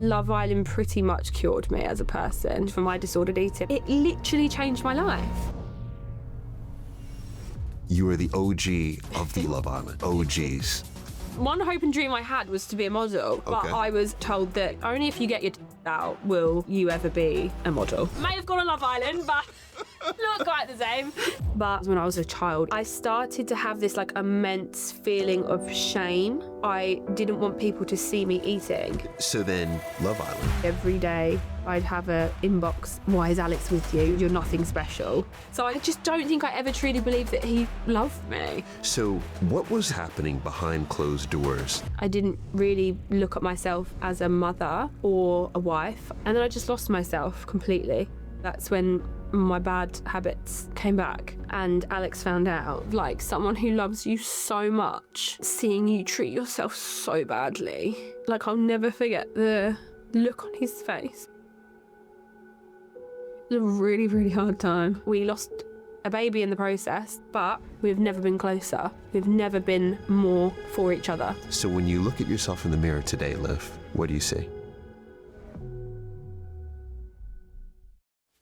Love Island pretty much cured me as a person for my disordered eating. It literally changed my life. You are the OG of the Love Island. OGs. One hope and dream I had was to be a model, but Okay. I was told that only if you get your out will you ever be a model. May have gone on Love Island, but not quite the same. But when I was a child, I started to have this like immense feeling of shame. I didn't want people to see me eating. So then, Love Island. Every day I'd have a inbox, why is Alex with you? You're nothing special. So I just don't think I ever truly believed that he loved me. So what was happening behind closed doors? I didn't really look at myself as a mother or a wife, and then I just lost myself completely. That's when my bad habits came back, and Alex found out, like, someone who loves you so much, seeing you treat yourself so badly. Like, I'll never forget the look on his face. It was a really, really hard time. We lost a baby in the process, but we've never been closer. We've never been more for each other. So when you look at yourself in the mirror today, Liv, what do you see?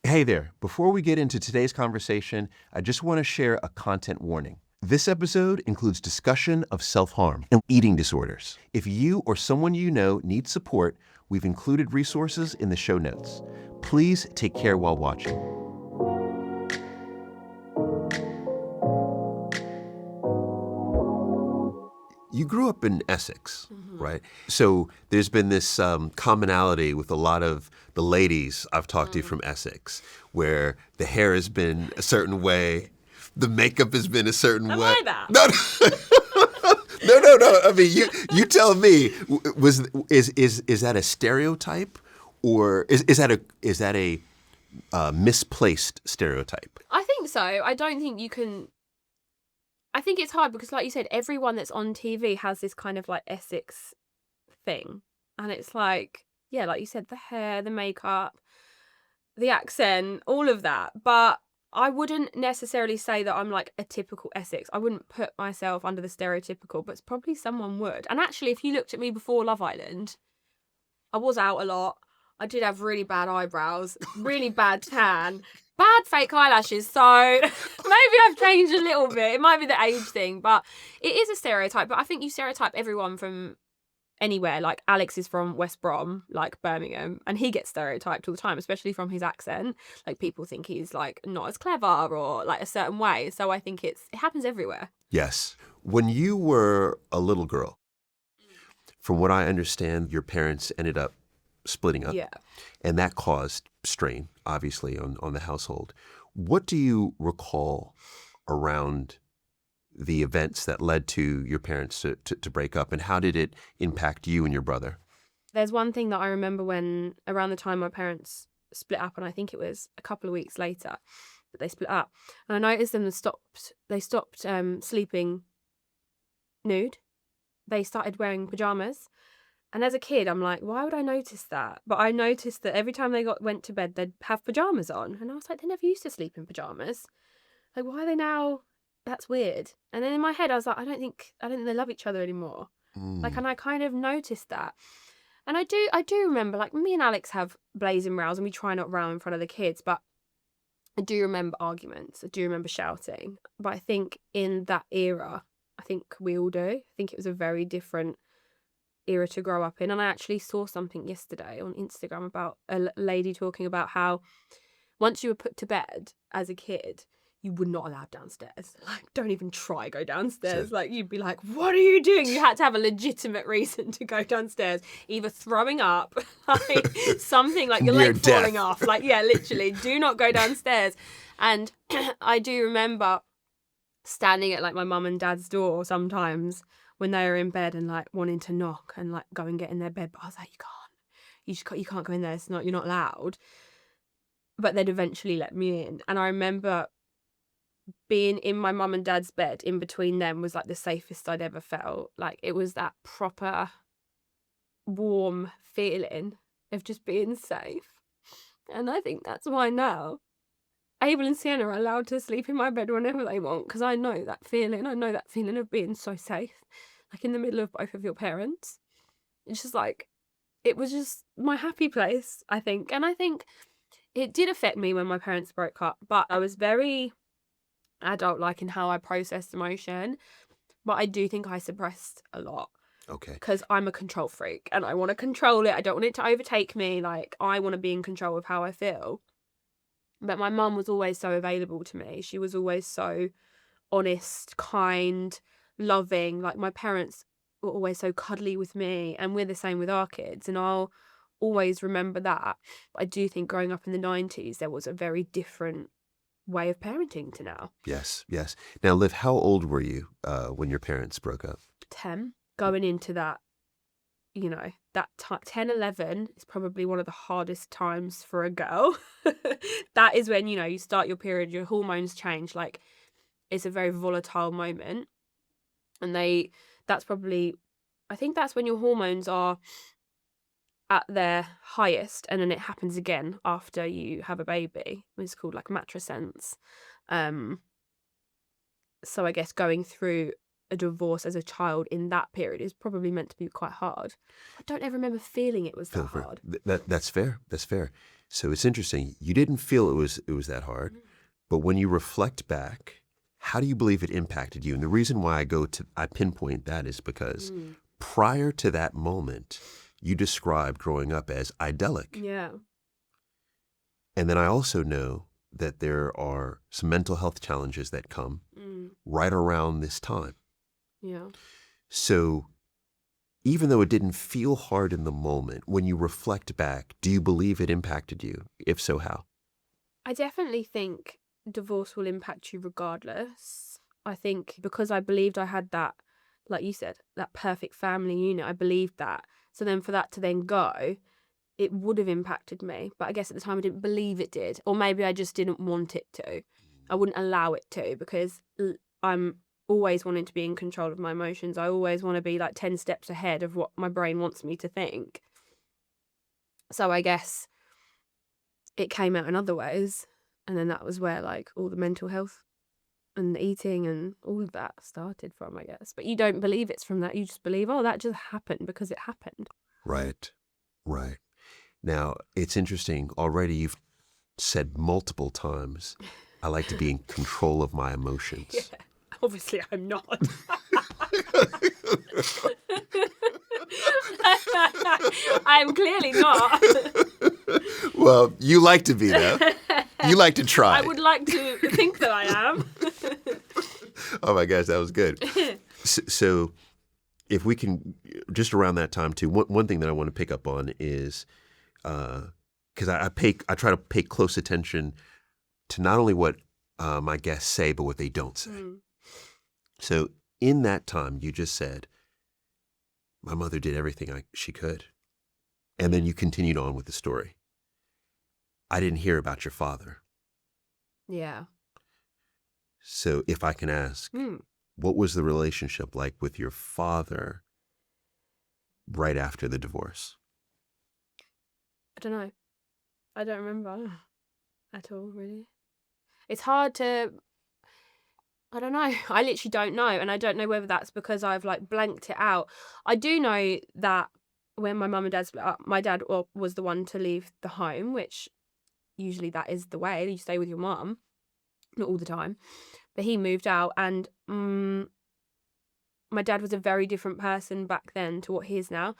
Hey there, before we get into today's conversation, I just want to share a content warning. This episode includes discussion of self-harm and eating disorders. If you or someone you know needs support, we've included resources in the show notes. Please take care while watching. You grew up in Essex, right? So there's been this commonality with a lot of the ladies I've talked to from Essex, where the hair has been a certain way, the makeup has been a certain way. Am I that? No. I mean, you tell me. Is that a stereotype, or is that a misplaced stereotype? I think so. I don't think you can. I think it's hard because, like you said, everyone that's on TV has this kind of like Essex thing. And it's like, yeah, like you said, the hair, the makeup, the accent, all of that. But I wouldn't necessarily say that I'm like a typical Essex. I wouldn't put myself under the stereotypical, but probably someone would. And actually, if you looked at me before Love Island, I was out a lot. I did have really bad eyebrows, really bad tan, bad fake eyelashes. So maybe I've changed a little bit. It might be the age thing, but it is a stereotype. But I think you stereotype everyone from anywhere. Like Alex is from West Brom, like Birmingham, and he gets stereotyped all the time, especially from his accent. Like people think he's like not as clever or like a certain way. So I think it happens everywhere. Yes. When you were a little girl, from what I understand, your parents ended up splitting up. Yeah. And that caused strain, obviously, on the household. What do you recall around the events that led to your parents to break up, and how did it impact you and your brother? There's one thing that I remember when around the time my parents split up, and I think it was a couple of weeks later that they split up, and I noticed them they stopped sleeping nude. They started wearing pajamas. And as a kid, I'm like, why would I notice that? But I noticed that every time they went to bed, they'd have pajamas on. And I was like, they never used to sleep in pajamas. Like, why are they now? That's weird. And then in my head, I was like, I don't think they love each other anymore. Like, and I kind of noticed that. And I do remember, like, me and Alex have blazing rows and we try not row in front of the kids. But I do remember arguments. I do remember shouting. But I think in that era, I think we all do. I think it was a very different era to grow up in. And I actually saw something yesterday on Instagram about a lady talking about how once you were put to bed as a kid, you were not allowed downstairs. Like, don't even try go downstairs. Like, you'd be like, what are you doing? You had to have a legitimate reason to go downstairs, either throwing up, like something like your leg falling off. Like, yeah, literally, do not go downstairs. And I do remember standing at like my mum and dad's door sometimes when they were in bed and like wanting to knock and like go and get in their bed, but I was like, you can't go in there. You're not allowed. But they'd eventually let me in, and I remember being in my mum and dad's bed in between them was like the safest I'd ever felt. Like, it was that proper warm feeling of just being safe, and I think that's why now Abel and Sienna are allowed to sleep in my bed whenever they want, because I know that feeling. I know that feeling of being so safe, like in the middle of both of your parents. It's just like, it was just my happy place, I think. And I think it did affect me when my parents broke up, but I was very adult-like in how I processed emotion. But I do think I suppressed a lot Okay. because I'm a control freak and I want to control it. I don't want it to overtake me. Like, I want to be in control of how I feel. But my mum was always so available to me. She was always so honest, kind, loving. Like, my parents were always so cuddly with me, and we're the same with our kids. And I'll always remember that. But I do think growing up in the 90s, there was a very different way of parenting to now. Yes, yes. Now, Liv, how old were you when your parents broke up? 10, going into that, that 10, 11 is probably one of the hardest times for a girl. That is when, you start your period, your hormones change. Like, it's a very volatile moment. And that's probably, I think that's when your hormones are at their highest, and then it happens again after you have a baby. It's called like matrescence. So I guess going through a divorce as a child in that period is probably meant to be quite hard. I don't ever remember feeling it was that hard. That's fair. That's fair. So it's interesting. You didn't feel it was that hard, but when you reflect back, how do you believe it impacted you? And the reason why I pinpoint that is because prior to that moment, you described growing up as idyllic. Yeah. And then I also know that there are some mental health challenges that come right around this time. Yeah. So even though it didn't feel hard in the moment, when you reflect back, do you believe it impacted you? If so, how? I definitely think divorce will impact you regardless. I think because I believed I had that, like you said, that perfect family unit, I believed that. So then for that to then go, it would have impacted me. But I guess at the time I didn't believe it did. Or maybe I just didn't want it to. I wouldn't allow it to, because I'm always wanting to be in control of my emotions. I always want to be like 10 steps ahead of what my brain wants me to think. So I guess it came out in other ways. And then that was where like all the mental health and the eating and all of that started from, I guess. But you don't believe it's from that. You just believe, oh, that just happened because it happened. Right, right. Now, it's interesting. Already you've said multiple times, I like to be in control of my emotions. Yeah, obviously I'm not. I'm clearly not. Well, you like to be, though. You like to try. I would like to think that I am. Oh my gosh, that was good. So if we can, just around that time too, one thing that I want to pick up on is, because I try to pay close attention to not only what my guests say, but what they don't say. So in that time, you just said, my mother did everything she could. And then you continued on with the story. I didn't hear about your father. Yeah. So if I can ask, what was the relationship like with your father right after the divorce? I don't know. I don't remember at all, really. It's hard to... I don't know. I literally don't know. And I don't know whether that's because I've like blanked it out. I do know that when my mum and dad split up, my dad was the one to leave the home, which usually that is the way. You stay with your mum. Not all the time. But he moved out, and my dad was a very different person back then to what he is now.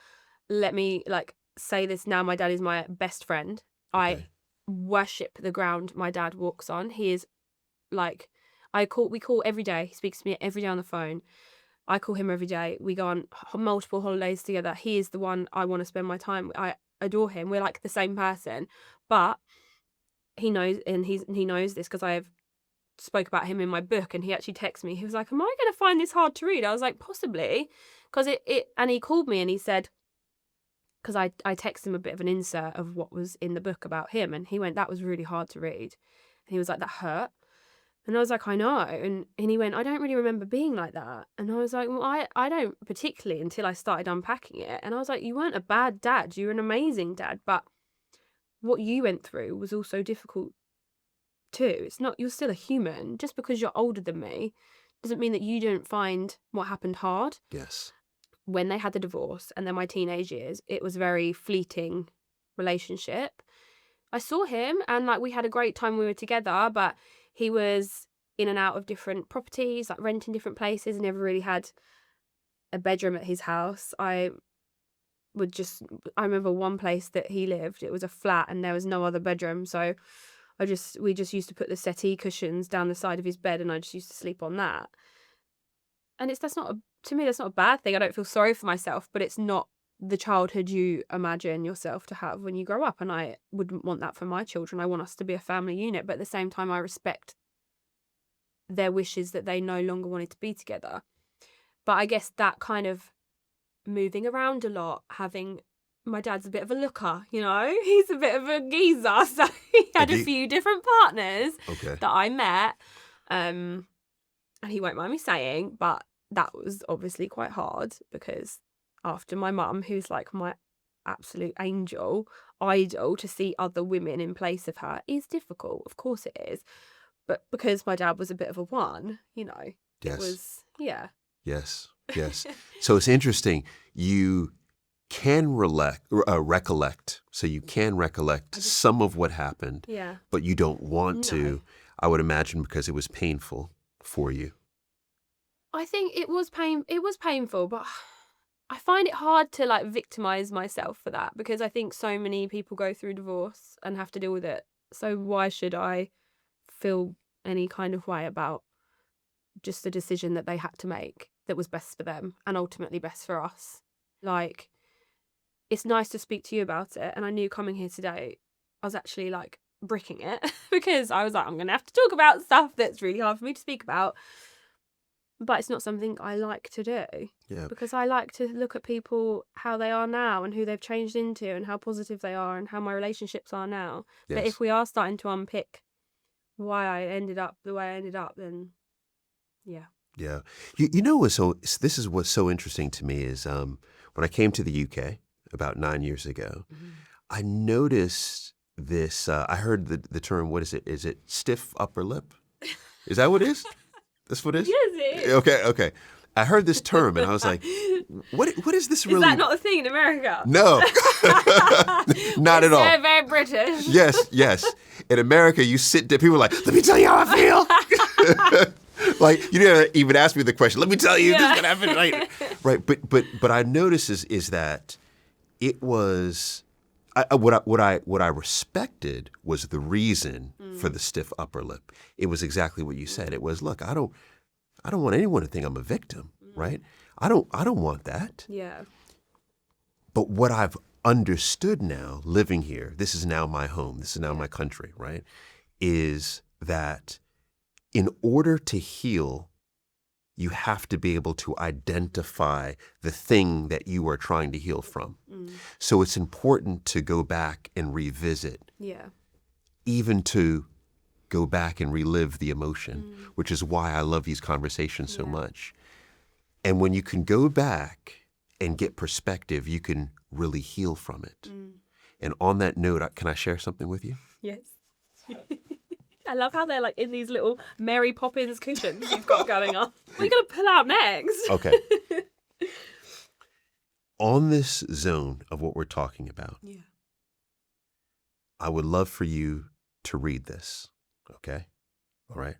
Let me like say this now. My dad is my best friend. Okay. I worship the ground my dad walks on. He is like... we call every day. He speaks to me every day on the phone. I call him every day. We go on multiple holidays together. He is the one I want to spend my time with. I adore him. We're like the same person. But he knows, and he knows this because I have spoke about him in my book, and he actually texted me. He was like, am I going to find this hard to read? I was like, possibly. Because and he called me and he said, because I texted him a bit of an insert of what was in the book about him, and he went, that was really hard to read. And he was like, that hurt. And I was like, I know. And he went, I don't really remember being like that. And I was like, well, I don't particularly, until I started unpacking it. And I was like, you weren't a bad dad. You were an amazing dad. But what you went through was also difficult too. It's not, you're still a human. Just because you're older than me doesn't mean that you don't find what happened hard. Yes. when they had the divorce and then my teenage years, it was a very fleeting relationship. I saw him and like we had a great time when we were together, but he was in and out of different properties, like renting different places, and never really had a bedroom at his house. I remember one place that he lived, it was a flat and there was no other bedroom. So we just used to put the settee cushions down the side of his bed and I just used to sleep on that. And to me, that's not a bad thing. I don't feel sorry for myself, but it's not the childhood you imagine yourself to have when you grow up. And I wouldn't want that for my children. I want us to be a family unit, but at the same time, I respect their wishes that they no longer wanted to be together. But I guess that kind of moving around a lot, my dad's a bit of a looker, you know? He's a bit of a geezer. So he had a few different partners that I met. And he won't mind me saying, but that was obviously quite hard because after my mum, who's like my absolute idol, to see other women in place of her is difficult. Of course it is. But because my dad was a bit of a one, you know, it was, yeah. Yes. So it's interesting. You can recollect. So you can recollect some of what happened. Yeah. But you don't want to, I would imagine, because it was painful for you. I think it was painful, but I find it hard to like victimize myself for that because I think so many people go through divorce and have to deal with it. So why should I feel any kind of way about just the decision that they had to make that was best for them and ultimately best for us? Like, it's nice to speak to you about it. And I knew coming here today, I was actually like bricking it because I was like, I'm going to have to talk about stuff that's really hard for me to speak about. But it's not something I like to do. Yeah. Because I like to look at people, how they are now and who they've changed into and how positive they are and how my relationships are now. Yes. But if we are starting to unpick why I ended up the way I ended up, then yeah. Yeah. You know, this is what's so interesting to me is when I came to the UK about 9 years ago, I noticed this, I heard the term, what is it? Is it stiff upper lip? Is that what it is? That's what it is? Yes, it is. Okay. I heard this term and I was like, what is this really? Is that not a thing in America? No, not at all. They're very British. Yes. In America, you sit there, people are like, let me tell you how I feel. Like, you didn't even ask me the question. Let me tell you, this is going to happen. Right. But I noticed is that it was, what I respected was the reason for the stiff upper lip. It was exactly what you said. It was, look, I don't want anyone to think I'm a victim, right? I don't want that. Yeah. But what I've understood now, living here, this is now my home, this is now my country, right? Is that in order to heal, you have to be able to identify the thing that you are trying to heal from. So it's important to go back and revisit. Yeah. Even to go back and relive the emotion, which is why I love these conversations so much. And when you can go back and get perspective, you can really heal from it. And on that note, can I share something with you? Yes. I love how they're like in these little Mary Poppins cushions you've got going on. What are you going to pull out next? Okay. On this zone of what we're talking about, I would love for you to read this. Okay? All right?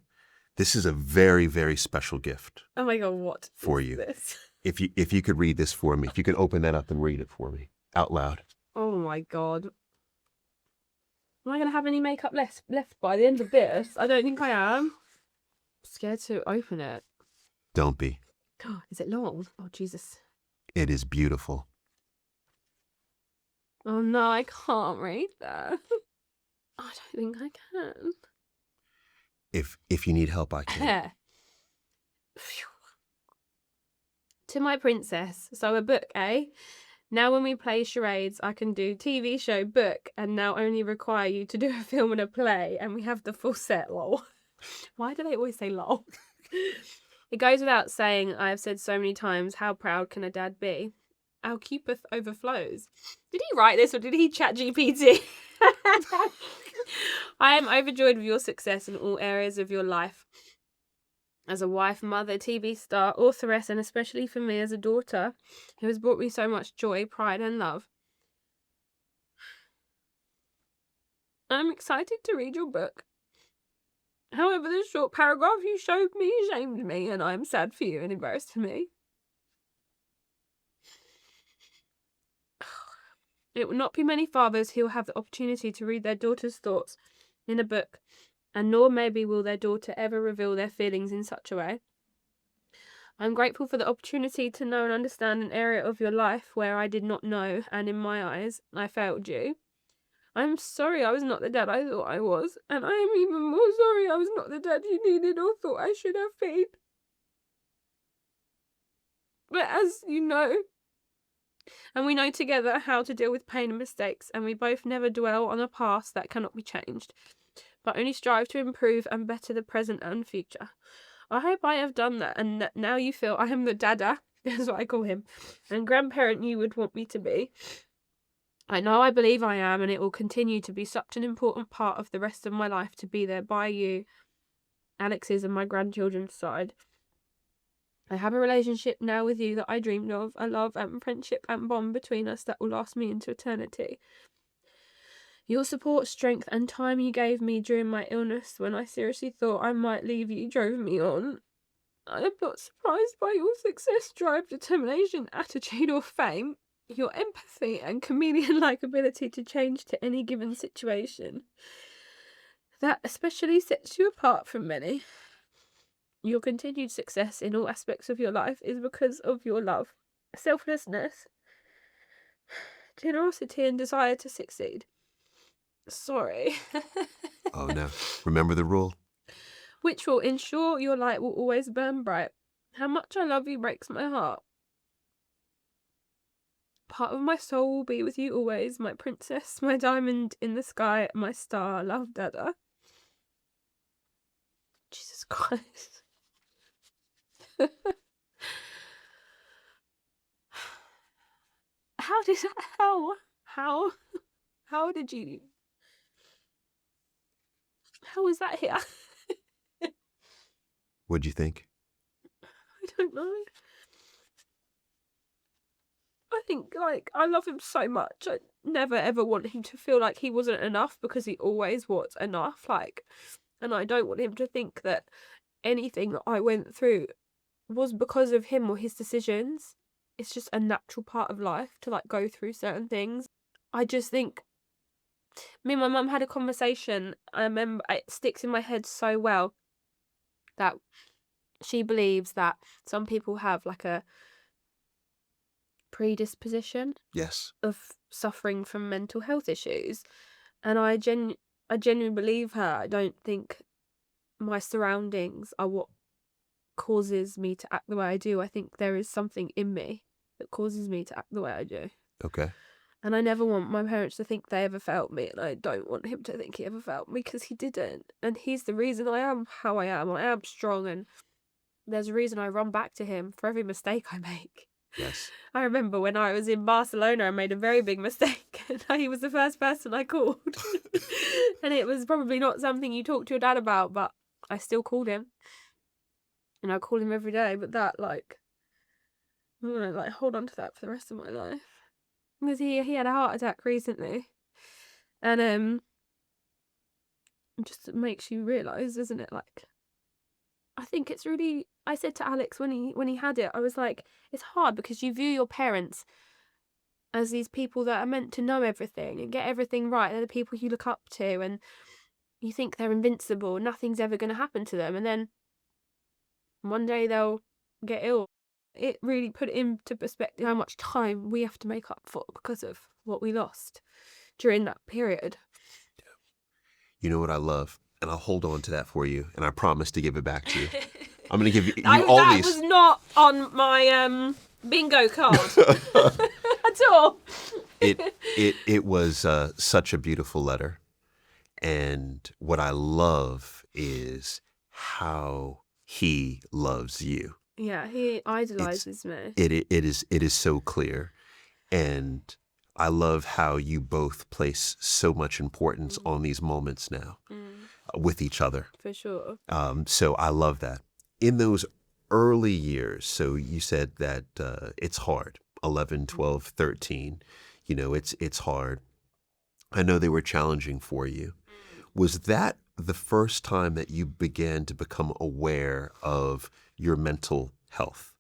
This is a very, very special gift. Oh my God, what for is you? This? If you could read this for me, if you could open that up and read it for me out loud. Oh my God. Am I going to have any makeup left by the end of this? I don't think I am. I'm scared to open it. Don't be. Is it long? Oh, Jesus. It is beautiful. Oh no, I can't read that. I don't think I can. If you need help, I can. To my princess. So a book, eh? Now when we play charades, I can do TV show, book, and now only require you to do a film and a play, and we have the full set, lol. Why do they always say lol? It goes without saying, I have said so many times, how proud can a dad be? Our cupeth overflows. Did he write this or did he chat GPT? I am overjoyed with your success in all areas of your life. as a wife, mother, TV star, authoress, and especially for me as a daughter who has brought me so much joy, pride, and love. I'm excited to read your book. However, the short paragraph you showed me shamed me, and I am sad for you and embarrassed for me. It will not be many fathers who will have the opportunity to read their daughter's thoughts in a book, and nor maybe will their daughter ever reveal their feelings in such a way. I'm grateful for the opportunity to know and understand an area of your life where I did not know, and in my eyes, I failed you. I'm sorry I was not the dad I thought I was, and I am even more sorry I was not the dad you needed or thought I should have been. But as you know, and we know together how to deal with pain and mistakes, and we both never dwell on a past that cannot be changed, but only strive to improve and better the present and future. I hope I have done that, and that now you feel I am the dada, that's what I call him, and grandparent you would want me to be. I know I believe I am, and it will continue to be such an important part of the rest of my life to be there by you, Alex's and my grandchildren's side. I have a relationship now with you that I dreamed of, a love and friendship and bond between us that will last me into eternity. Your support, strength, and time you gave me during my illness when I seriously thought I might leave you drove me on. I am not surprised by your success, drive, determination, attitude, or fame. Your empathy and chameleon-like ability to change to any given situation. That especially sets you apart from many. Your continued success in all aspects of your life is because of your love, selflessness, generosity, and desire to succeed. Sorry. Oh no. Remember the rule? Which will ensure your light will always burn bright. How much I love you breaks my heart. Part of my soul will be with you always, my princess, my diamond in the sky, my star. Love, Dada. Jesus Christ. How did you? How was that here? What'd you think? I don't know. I think, like, I love him so much. I never ever want him to feel like he wasn't enough, because he always was enough. Like, and I don't want him to think that anything that I went through was because of him or his decisions. It's just a natural part of life to, like, go through certain things. I just think me and my mum had a conversation. I remember it sticks in my head so well that she believes that some people have like a predisposition Yes. of suffering from mental health issues, and I genuinely believe her. I don't think my surroundings are what causes me to act the way I do. I think there is something in me that causes me to act the way I do. Okay. And I never want my parents to think they ever felt me, and I don't want him to think he ever felt me, because he didn't. And he's the reason I am how I am. I am strong, and there's a reason I run back to him for every mistake I make. Yes. I remember when I was in Barcelona, I made a very big mistake, and he was the first person I called. And it was probably not something you talk to your dad about, but I still called him. And I call him every day, but that, like, I'm gonna, like, hold on to that for the rest of my life. Because he had a heart attack recently. And it just makes you realise, doesn't it? Like, I think it's really, I said to Alex when he had it, I was like, it's hard because you view your parents as these people that are meant to know everything and get everything right. They're the people you look up to, and you think they're invincible. Nothing's ever going to happen to them. And then one day they'll get ill. It really put it into perspective how much time we have to make up for because of what we lost during that period. You know what I love? And I'll hold on to that for you, and I promise to give it back to you. I'm going to give you all that these. That was not on my bingo card at all. It was such a beautiful letter, and what I love is how he loves you. Yeah, he idolizes me. It is so clear, and I love how you both place so much importance on these moments now with each other. For sure. So I love that. In those early years, so you said that it's hard, 11, 12, 13, it's hard. I know they were challenging for you. Was that the first time that you began to become aware of your mental health?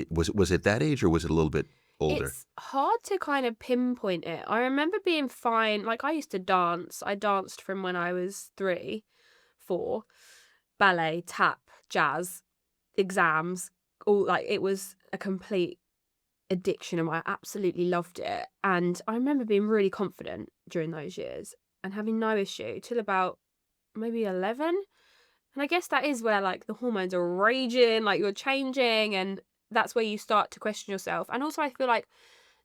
Was it that age or was it a little bit older? It's hard to kind of pinpoint it. I remember being fine. Like, I used to dance. I danced from when I was 3, 4. Ballet, tap, jazz, exams. All, like, it was a complete addiction and I absolutely loved it. And I remember being really confident during those years and having no issue till about maybe 11. And I guess that is where, like, the hormones are raging, like, you're changing, and that's where you start to question yourself. And also, I feel like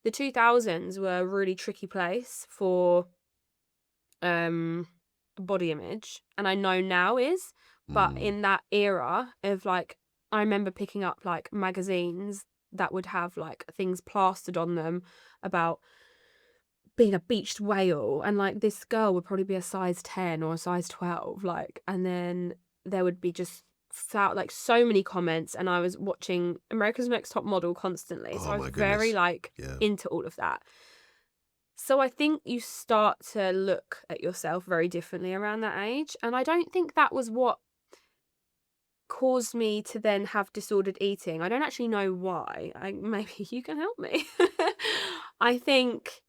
the 2000s were a really tricky place for body image, and I know now is, but Mm. in that era of, like, I remember picking up, like, magazines that would have, like, things plastered on them about being a beached whale, and, like, this girl would probably be a size 10 or a size 12, like, and then there would be just like, so many comments, and I was watching America's Next Top Model constantly, so Oh I was my very, goodness. like, Yeah. into all of that. So I think you start to look at yourself very differently around that age, and I don't think that was what caused me to then have disordered eating. I don't actually know why. Maybe you can help me. I think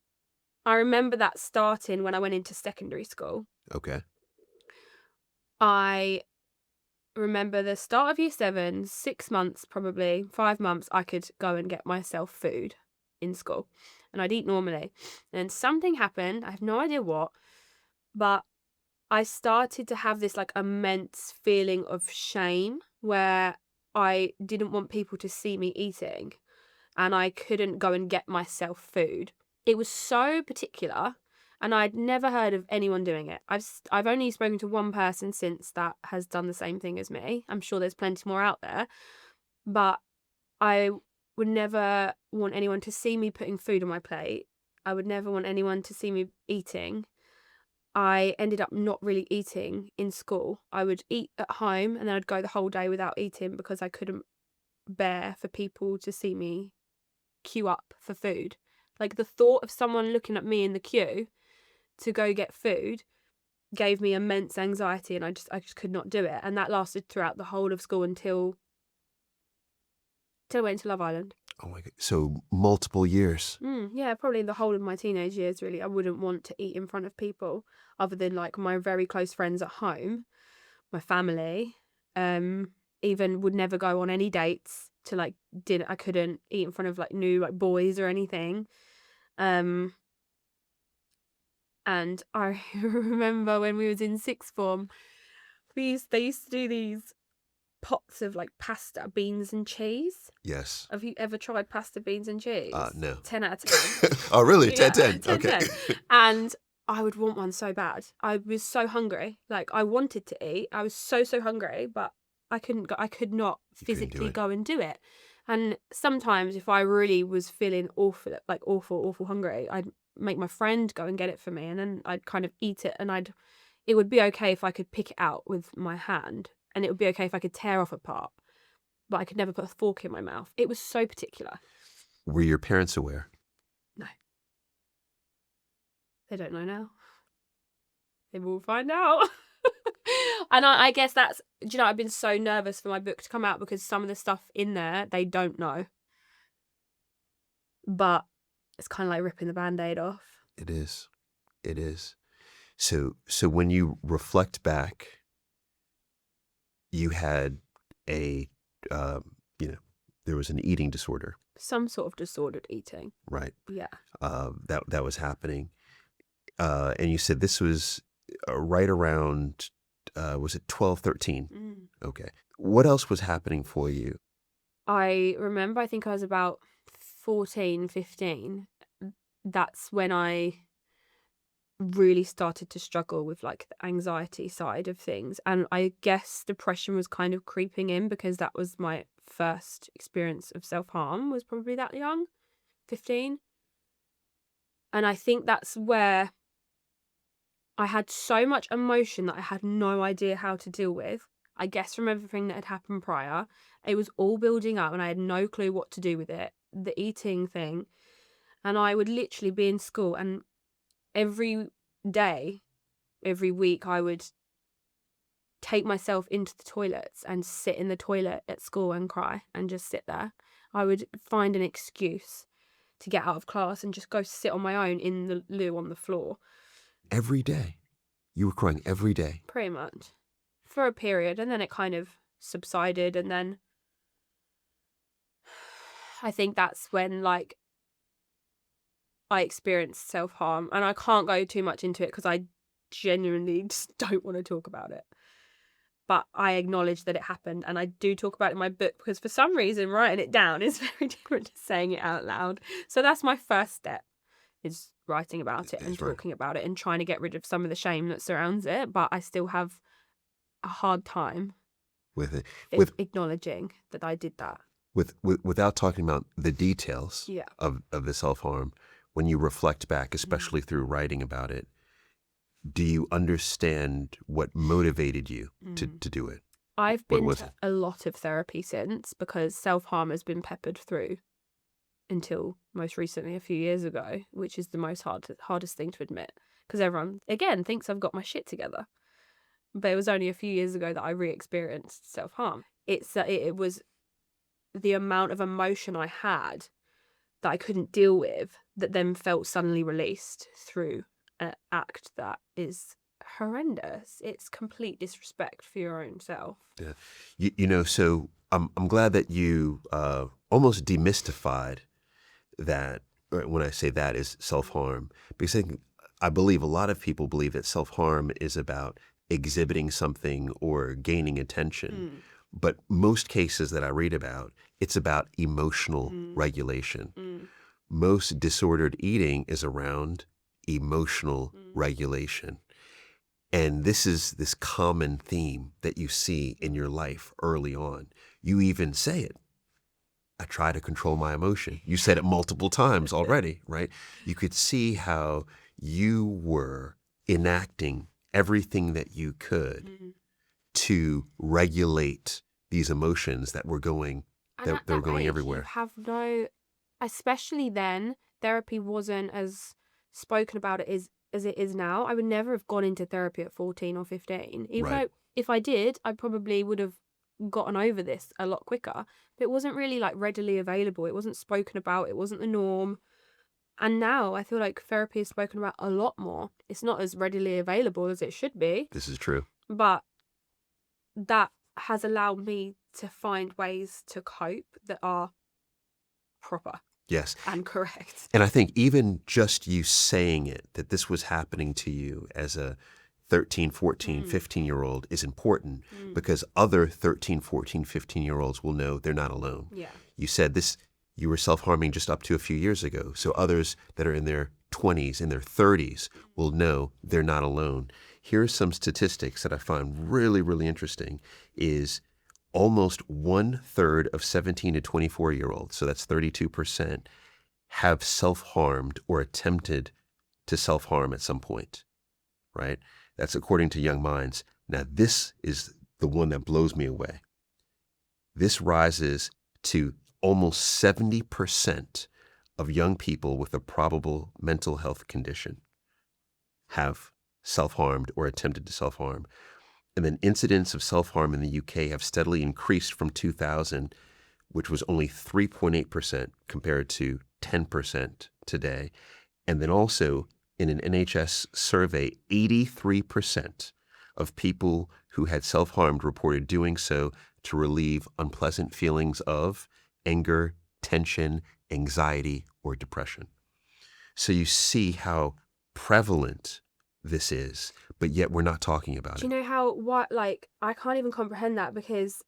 I remember that starting when I went into secondary school. Okay. I remember the start of year 7, 6 months, probably 5 months, I could go and get myself food in school and I'd eat normally. And something happened. I have no idea what, but I started to have this, like, immense feeling of shame where I didn't want people to see me eating and I couldn't go and get myself food. It was so particular and I'd never heard of anyone doing it. I've only spoken to one person since that has done the same thing as me. I'm sure there's plenty more out there, but I would never want anyone to see me putting food on my plate. I would never want anyone to see me eating. I ended up not really eating in school. I would eat at home and then I'd go the whole day without eating because I couldn't bear for people to see me queue up for food. Like, the thought of someone looking at me in the queue to go get food gave me immense anxiety and I just could not do it. And that lasted throughout the whole of school until I went to Love Island. Oh my God. So multiple years. Yeah, probably the whole of my teenage years, really. I wouldn't want to eat in front of people other than, like, my very close friends at home, my family. Even would never go on any dates to, like, dinner. I couldn't eat in front of, like, new, like, boys or anything. And I remember when we was in sixth form, they used to do these pots of, like, pasta, beans and cheese. Yes. Have you ever tried pasta, beans and cheese? No. 10 out of 10. Oh, really? Yeah, 10, 10. 10, Okay. 10. And I would want one so bad. I was so hungry. Like, I wanted to eat. I was so hungry, but I couldn't go. I could not You couldn't do physically it. go and do it. And sometimes if I really was feeling awful, like awful hungry, I'd make my friend go and get it for me and then I'd kind of eat it and it would be okay if I could pick it out with my hand and it would be okay if I could tear off a part, but I could never put a fork in my mouth. It was so particular. Were your parents aware? No. They don't know now. They will find out. And I guess that's, do you know, I've been so nervous for my book to come out because some of the stuff in there, they don't know. But it's kind of like ripping the Band-Aid off. It is. It is. So when you reflect back, you had a, there was an eating disorder, Some sort of disordered eating. right? Yeah. That was happening. And you said this was right around, was it 12, 13? Okay. What else was happening for you? I remember, I think I was about 14, 15. That's when I really started to struggle with, like, the anxiety side of things. And I guess depression was kind of creeping in because that was my first experience of self-harm, was probably that young, 15. And I think that's where I had so much emotion that I had no idea how to deal with. I guess from everything that had happened prior. It was all building up and I had no clue what to do with it. The eating thing. And I would literally be in school and every day, every week, I would take myself into the toilets and sit in the toilet at school and cry and just sit there. I would find an excuse to get out of class and just go sit on my own in the loo on the floor. Every day. You were crying every day. Pretty much. For a period, and then it kind of subsided, and then I think that's when, like, I experienced self-harm, and I can't go too much into it because I genuinely just don't want to talk about it. But I acknowledge that it happened, and I do talk about it in my book because for some reason writing it down is very different to saying it out loud. So that's my first step, is writing about it and talking about it and trying to get rid of some of the shame that surrounds it. But I still have a hard time with it, acknowledging that I did that. Without talking about the details of the self-harm, when you reflect back, especially through writing about it, do you understand what motivated you to do it? I've been to a lot of therapy since, because self-harm has been peppered through until most recently a few years ago, which is the hardest thing to admit, because everyone, again, thinks I've got my shit together. But it was only a few years ago that I re-experienced self-harm. It was the amount of emotion I had that I couldn't deal with that then felt suddenly released through an act that is horrendous. It's complete disrespect for your own self. Yeah, so I'm glad that you almost demystified that. When I say that is self-harm, because I believe a lot of people believe that self-harm is about exhibiting something or gaining attention. But most cases that I read about, it's about emotional regulation. Most disordered eating is around emotional regulation. And this is this common theme that you see in your life early on. You even say it. I try to control my emotion. You said it multiple times already, right? You could see how you were enacting everything that you could to regulate these emotions that were going everywhere. You have no, especially then, therapy wasn't as spoken about it as it is now. I would never have gone into therapy at 14 or 15. Even though if I did, I probably would have gotten over this a lot quicker. But it wasn't really like readily available. It wasn't spoken about. It wasn't the norm. And now I feel like therapy is spoken about a lot more. It's not as readily available as it should be. This is true. But that has allowed me to find ways to cope that are proper. Yes. And correct. And I think even just you saying it, that this was happening to you as a 13, 14, 15-year-old is important because other 13, 14, 15-year-olds will know they're not alone. Yeah. You said this, you were self-harming just up to a few years ago. So others that are in their 20s, in their 30s will know they're not alone. Here are some statistics that I find really, really interesting is almost 1/3 of 17 to 24-year-olds, so that's 32%, have self-harmed or attempted to self-harm at some point, right? That's according to Young Minds. Now, this is the one that blows me away. This rises to almost 70% of young people with a probable mental health condition have self-harmed or attempted to self-harm. And then incidents of self-harm in the UK have steadily increased from 2000, which was only 3.8% compared to 10% today. And then also in an NHS survey, 83% of people who had self-harmed reported doing so to relieve unpleasant feelings of anger, tension, anxiety, or depression. So you see how prevalent this is, but yet we're not talking about it. Do you know I can't even comprehend that, because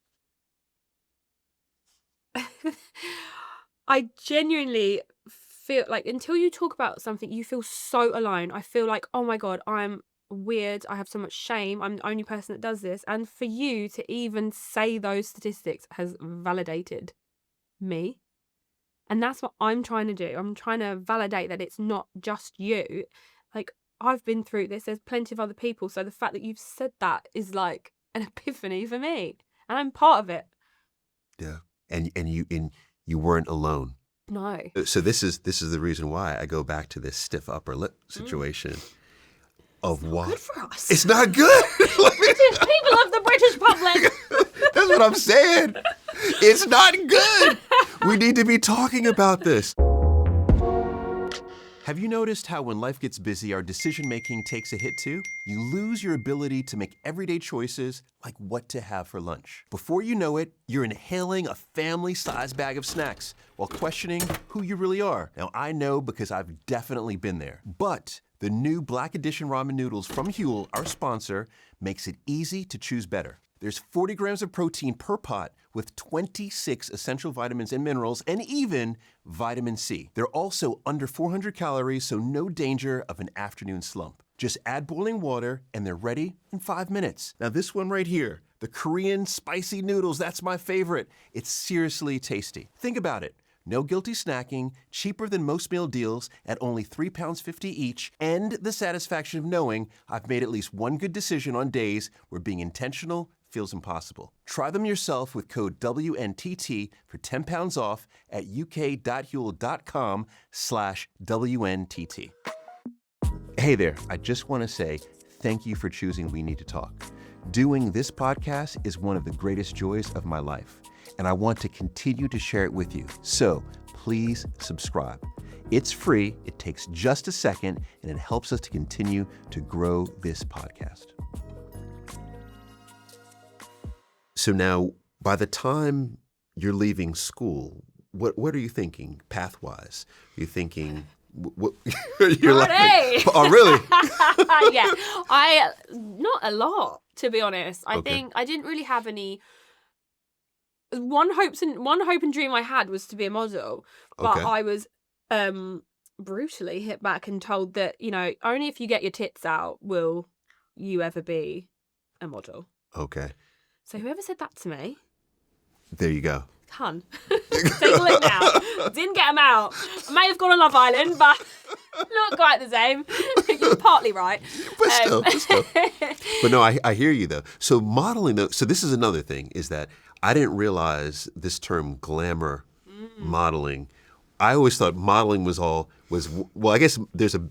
I genuinely feel like until you talk about something, you feel so alone. I feel like, oh my God, I'm weird. I have so much shame. I'm the only person that does this. And for you to even say those statistics has validated me. And that's what I'm trying to do. I'm trying to validate that it's not just you. Like, I've been through this. There's plenty of other people. So the fact that you've said that is like an epiphany for me, and I'm part of it. Yeah. And you weren't alone. No. So this is the reason why I go back to this stiff upper lip situation of why Good for us. it's not good. People of the British public. That's what I'm saying. It's not good. We need to be talking about this. Have you noticed how when life gets busy, our decision-making takes a hit too? You lose your ability to make everyday choices like what to have for lunch. Before you know it, you're inhaling a family-sized bag of snacks while questioning who you really are. Now, I know because I've definitely been there. But the new Black Edition ramen noodles from Huel, our sponsor, makes it easy to choose better. There's 40 grams of protein per pot with 26 essential vitamins and minerals and even vitamin C. They're also under 400 calories, so no danger of an afternoon slump. Just add boiling water and they're ready in 5 minutes. Now this one right here, the Korean spicy noodles, that's my favorite. It's seriously tasty. Think about it. No guilty snacking, cheaper than most meal deals at only £3.50 each, and the satisfaction of knowing I've made at least one good decision on days where being intentional feels impossible. Try them yourself with code WNTT for £10 off at uk.huel.com/WNTT. Hey there, I just want to say thank you for choosing We Need to Talk. Doing this podcast is one of the greatest joys of my life, and I want to continue to share it with you. So please subscribe. It's free, it takes just a second, and it helps us to continue to grow this podcast. So now, by the time you're leaving school, what are you thinking path-wise? Are you thinking, what? You're Hey! Oh, really? Yeah, not a lot, to be honest. I think I didn't really have any. One hope and dream I had was to be a model, but I was brutally hit back and told that, only if you get your tits out will you ever be a model. Okay. So whoever said that to me, there you go. Hun, take a look now. Didn't get them out. I may have gone on Love Island, but not quite the same. You're partly right. But still. But no, I hear you though. So modeling though, so this is another thing, is that I didn't realize this term glamour modeling. I always thought modeling was well, I guess there's a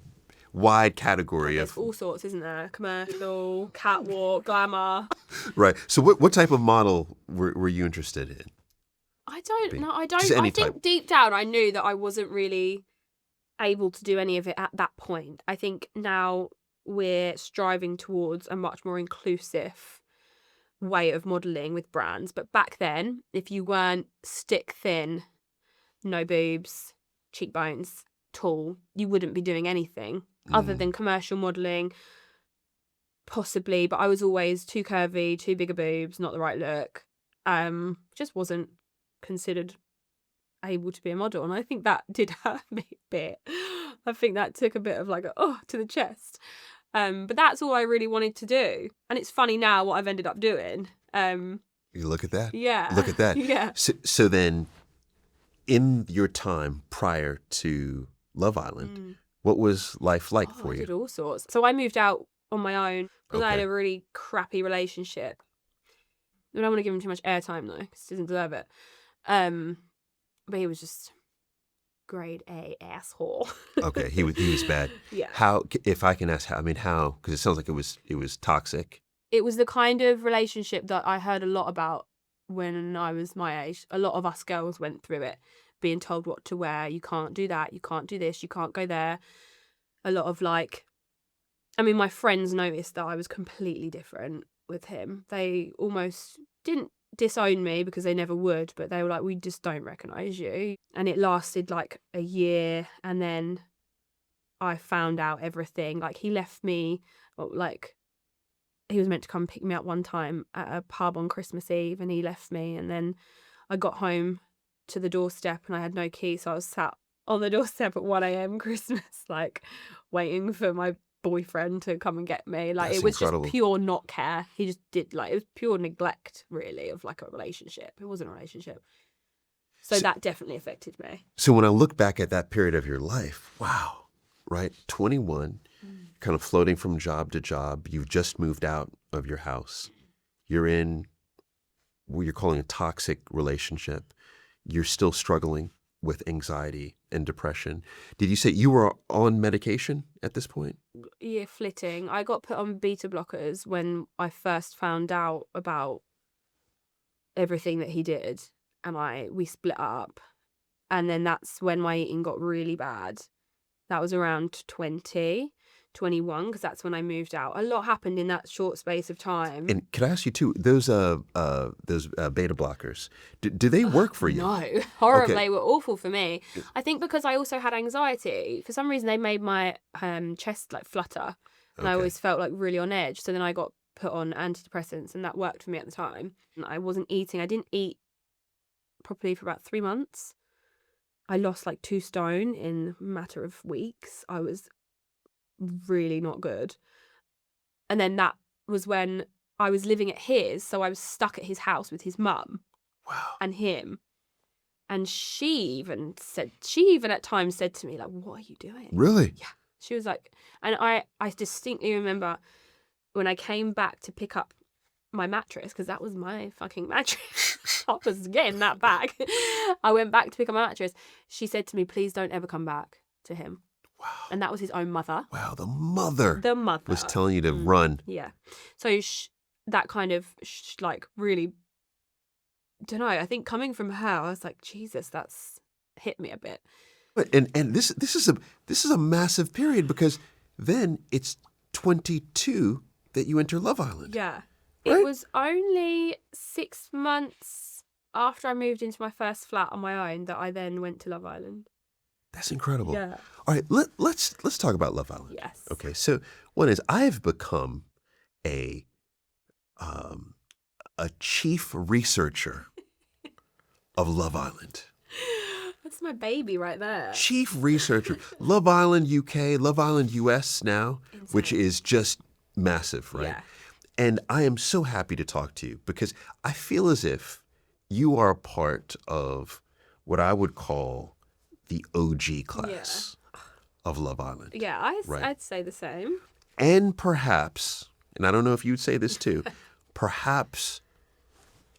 wide category of all sorts, isn't there? Commercial, catwalk, glamour. Right. So what type of model were you interested in? I don't know. I Just any think type. deep down I knew that I wasn't really able to do any of it at that point. I think now we're striving towards a much more inclusive way of modelling with brands. But back then, if you weren't stick thin, no boobs, cheekbones, tall, you wouldn't be doing anything other than commercial modelling, possibly. But I was always too curvy, too big a boobs, not the right look. Just wasn't considered able to be a model, and I think that did hurt me a bit. I think that took a bit of like to the chest. But that's all I really wanted to do, and it's funny now what I've ended up doing. You look at that. Yeah. Look at that. Yeah. So then, in your time prior to Love Island, what was life like for you? I did all sorts. So I moved out on my own because I had a really crappy relationship. I don't want to give him too much airtime though, because he doesn't deserve it. But he was just grade A asshole. Okay, he was bad. Yeah. How, if I can ask, how? Because it sounds like it was toxic. It was the kind of relationship that I heard a lot about when I was my age. A lot of us girls went through it, being told what to wear. You can't do that. You can't do this. You can't go there. A lot of my friends noticed that I was completely different with him. They almost didn't disown me because they never would, but they were like, we just don't recognise you. And it lasted like a year, and then I found out everything. Like, he left me, he was meant to come pick me up one time at a pub on Christmas Eve, and he left me, and then I got home to the doorstep and I had no key, so I was sat on the doorstep at 1 a.m. Christmas, waiting for my boyfriend to come and get me. That's it was incredible. Just pure not care. He just did, it was pure neglect, really, of a relationship. It wasn't a relationship. So that definitely affected me. So when I look back at that period of your life, wow, right? 21, kind of floating from job to job. You've just moved out of your house. you're in what you're calling a toxic relationship. You're still struggling with anxiety and depression. Did you say you were on medication at this point? Yeah, flitting. I got put on beta blockers when I first found out about everything that he did, and we split up. And then that's when my eating got really bad. That was around 2021, because that's when I moved out. A lot happened in that short space of time. And could I ask you too, those beta blockers, do they work for you? No, horrible. Okay. They were awful for me. I think because I also had anxiety. For some reason, they made my chest like flutter, and I Okay. always felt like really on edge. So then I got put on antidepressants, and that worked for me at the time. And I wasn't eating. I didn't eat properly for about 3 months. I lost like 2 stone in a matter of weeks. I was really not good. And then that was when I was living at his, so I was stuck at his house with his mum Wow. and him. And she even at times said to me, like, what are you doing? Really? Yeah. She was like, and I distinctly remember when I came back to pick up my mattress, because that was my fucking mattress. I was getting that back. I went back to pick up my mattress. She said to me, please don't ever come back to him. Wow. And that was his own mother. Wow. The mother was telling you to run. Yeah. So that kind of like really, don't know. I think coming from her, I was like, Jesus, that's hit me a bit. But and this is a massive period, because then it's 22 that you enter Love Island. Yeah. Right? It was only 6 months after I moved into my first flat on my own that I then went to Love Island. That's incredible. Yeah. All right, let's talk about Love Island. Yes. Okay, so one is I've become a chief researcher of Love Island. That's my baby right there. Chief researcher. Love Island UK, Love Island US now, which is just massive, right? Yeah. And I am so happy to talk to you, because I feel as if you are a part of what I would call the OG class of Love Island. Yeah, I'd say the same. And perhaps, and I don't know if you'd say this too, perhaps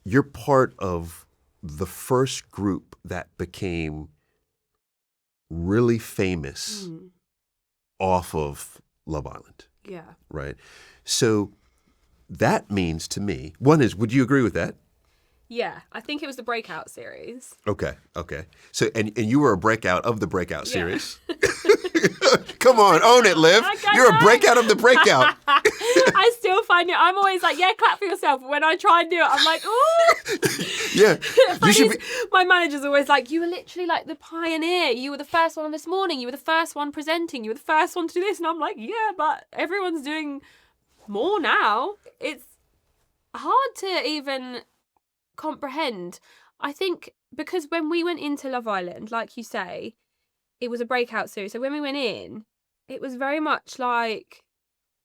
you're part of the first group that became really famous off of Love Island, Yeah. right? So that means to me, one is, would you agree with that? Yeah, I think it was the Breakout series. Okay. So, and you were a breakout of the breakout Yeah. series. Come on, own it, Liv. You're a breakout of the breakout. I still find it, I'm always like, yeah, clap for yourself. When I try and do it, I'm like, ooh. Yeah. You should be. My manager's always like, you were literally like the pioneer. You were the first one this morning. You were the first one presenting. You were the first one to do this. And I'm like, yeah, but everyone's doing more now. It's hard to even comprehend. I think because when we went into Love Island, like you say, it was a breakout series. So when we went in, it was very much like,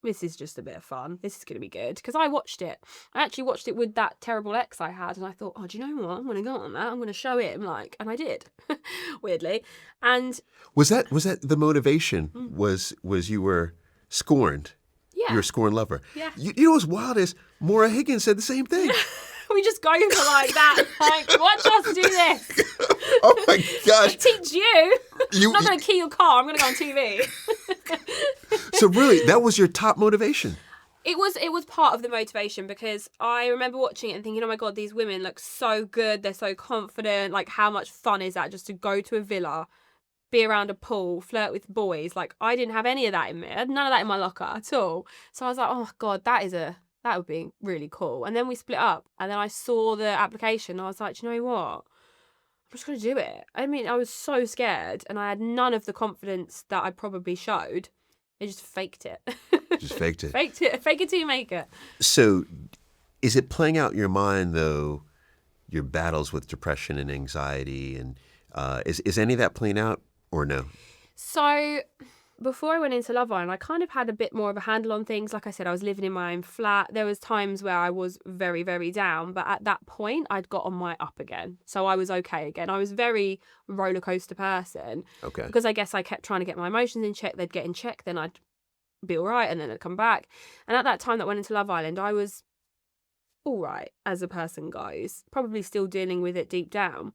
this is just a bit of fun. This is going to be good. Because I watched it. I actually watched it with that terrible ex I had. And I thought, oh, do you know what? I'm going to go on that. I'm going to show him. Like, and I did, weirdly. And Was that the motivation? Was you were scorned? yeah. You were a scorned lover. Yeah. You know what's wild is Maura Higgins said the same thing. We just go for like that. Like, watch us do this. Oh my gosh. Teach you. I'm not going to key your car. I'm going to go on TV. So really, that was your top motivation? It was part of the motivation, because I remember watching it and thinking, oh my God, these women look so good. They're so confident. Like, how much fun is that just to go to a villa, be around a pool, flirt with boys? Like, I didn't have any of that in me. I had none of that in my locker at all. So I was like, oh my God, that would be really cool. And then we split up, and then I saw the application. And I was like, do you know what? I'm just going to do it. I mean, I was so scared, and I had none of the confidence that I probably showed. I just faked it. Just faked it. Faked it. Fake it till you make it. So is it playing out in your mind, though, your battles with depression and anxiety? And is any of that playing out or no? So before I went into Love Island, I kind of had a bit more of a handle on things. Like I said, I was living in my own flat. There was times where I was very, very down. But at that point, I'd got on my up again. So I was okay again. I was a very roller coaster person. Okay. Because I guess I kept trying to get my emotions in check. They'd get in check. Then I'd be all right. And then I'd come back. And at that time that went into Love Island, I was all right as a person goes, probably still dealing with it deep down.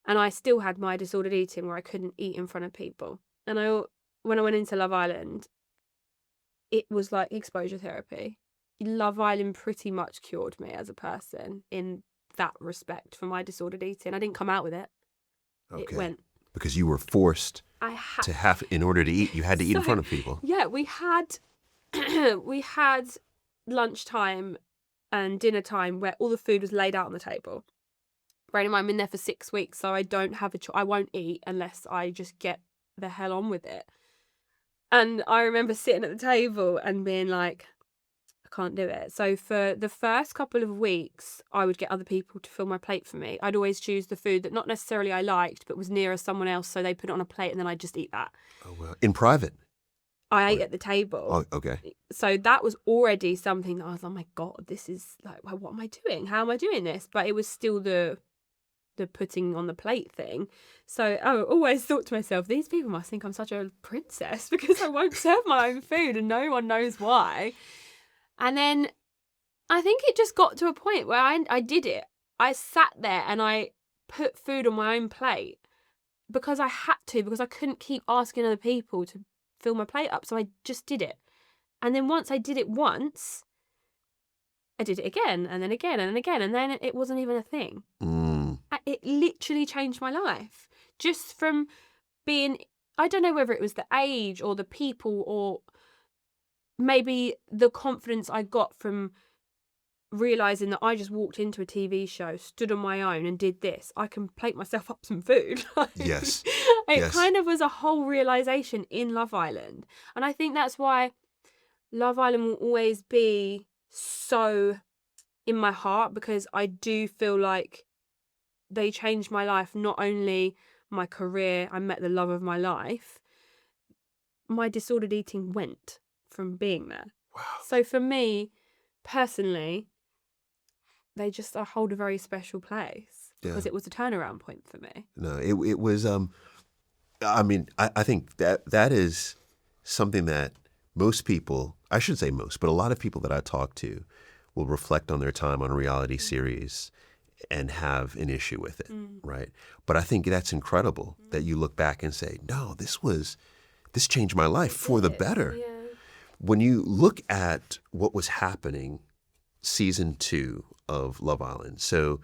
And I still had my disordered eating where I couldn't eat in front of people. And when I went into Love Island, it was like exposure therapy. Love Island pretty much cured me as a person in that respect for my disordered eating. I didn't come out with it. Okay. It went. Because you were forced to have, in order to eat, you had to eat in front of people. Yeah, we had lunchtime and dinner time where all the food was laid out on the table. Bearing in mind, I'm in there for 6 weeks, so I don't have I won't eat unless I just get the hell on with it. And I remember sitting at the table and being like, I can't do it. So for the first couple of weeks, I would get other people to fill my plate for me. I'd always choose the food that not necessarily I liked, but was nearer someone else, so they put it on a plate and then I'd just eat that. Oh, well. In private? I ate at the table. Oh, okay. So that was already something that I was like, oh my God, this is like, what am I doing? How am I doing this? But it was still the putting on the plate thing. So I always thought to myself, these people must think I'm such a princess because I won't serve my own food and no one knows why. And then I think it just got to a point where I did it. I sat there and I put food on my own plate because I had to, because I couldn't keep asking other people to fill my plate up. So I just did it. And then once I did it once, I did it again and then again and then again. And then it wasn't even a thing. It literally changed my life. Just from being, I don't know whether it was the age or the people or maybe the confidence I got from realising that I just walked into a TV show, stood on my own and did this. I can plate myself up some food. Yes. It kind of was a whole realisation in Love Island. And I think that's why Love Island will always be so in my heart, because I do feel like they changed my life, not only my career, I met the love of my life, my disordered eating went from being there. Wow. So for me, personally, they just hold a very special place because it was a turnaround point for me. No, it was, I mean, I think that is something that most people, I shouldn't say most, but a lot of people that I talk to will reflect on their time on a reality series and have an issue with it, right? But I think that's incredible that you look back and say, no, this changed my life for the better. Yeah. When you look at what was happening season 2 of Love Island, so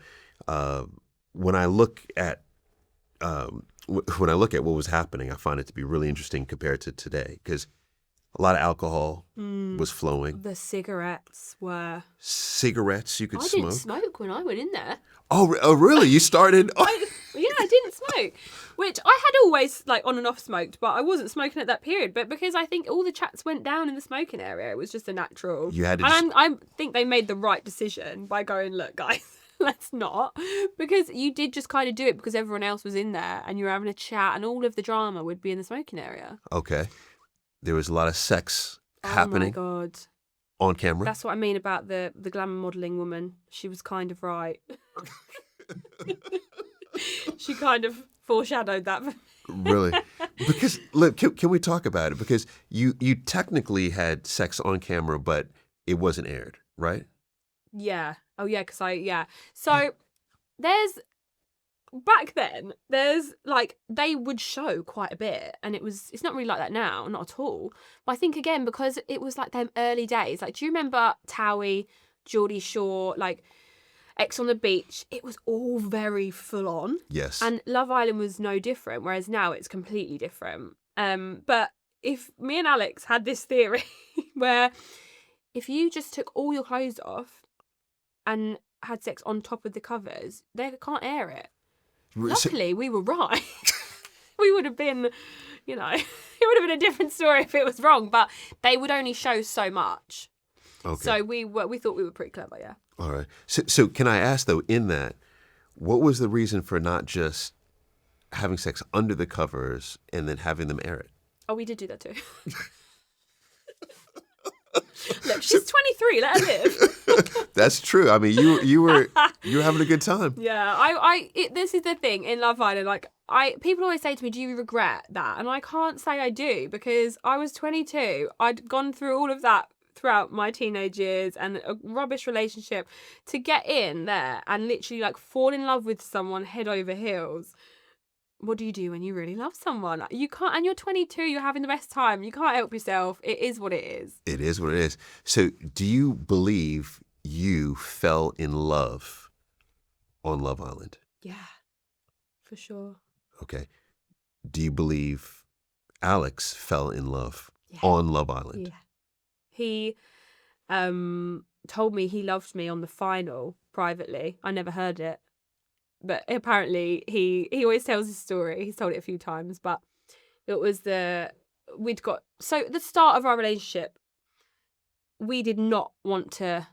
when I look at what was happening, I find it to be really interesting compared to today, because a lot of alcohol was flowing. The cigarettes were... Cigarettes you could I smoke? didn't smoke when I went in there. Oh, really? You started... I didn't smoke. Which I had always, like, on and off smoked, but I wasn't smoking at that period. But because I think all the chats went down in the smoking area, it was just a natural... You had to and I think they made the right decision by going, look, guys, let's not. Because you did just kind of do it because everyone else was in there and you were having a chat and all of the drama would be in the smoking area. Okay. There was a lot of sex happening. Oh my God. On camera. That's what I mean about the glamour modelling woman. She was kind of right. She kind of foreshadowed that. Really? Because, look, can we talk about it? Because you technically had sex on camera, but it wasn't aired, right? Yeah. Oh, yeah, because So back then, like, they would show quite a bit, and it's not really like that now, not at all. But I think, again, because it was like them early days, like, do you remember Towie, Geordie Shore, like, Ex on the Beach? It was all very full on. Yes. And Love Island was no different, whereas now it's completely different. But if me and Alex had this theory where if you just took all your clothes off and had sex on top of the covers, they can't air it. Luckily, we were right. We would have been, it would have been a different story if it was wrong, but they would only show so much. Okay. So we thought we were pretty clever, yeah. All right. So can I ask, though, in that, what was the reason for not just having sex under the covers and then having them air it? Oh, we did do that too. Look, she's 23. Let her live. That's true. I mean, you were having a good time. Yeah, this is the thing in Love Island. Like, people always say to me, "Do you regret that?" And I can't say I do, because I was 22. I'd gone through all of that throughout my teenage years and a rubbish relationship, to get in there and literally like fall in love with someone head over heels. What do you do when you really love someone? You can't, and you're 22, you're having the best time. You can't help yourself. It is what it is. It is what it is. So do you believe you fell in love on Love Island? Yeah, for sure. Okay. Do you believe Alex fell in love on Love Island? Yeah. He told me he loved me on the final privately. I never heard it. But apparently he always tells his story. He's told it a few times, but it was the start of our relationship, we did not want to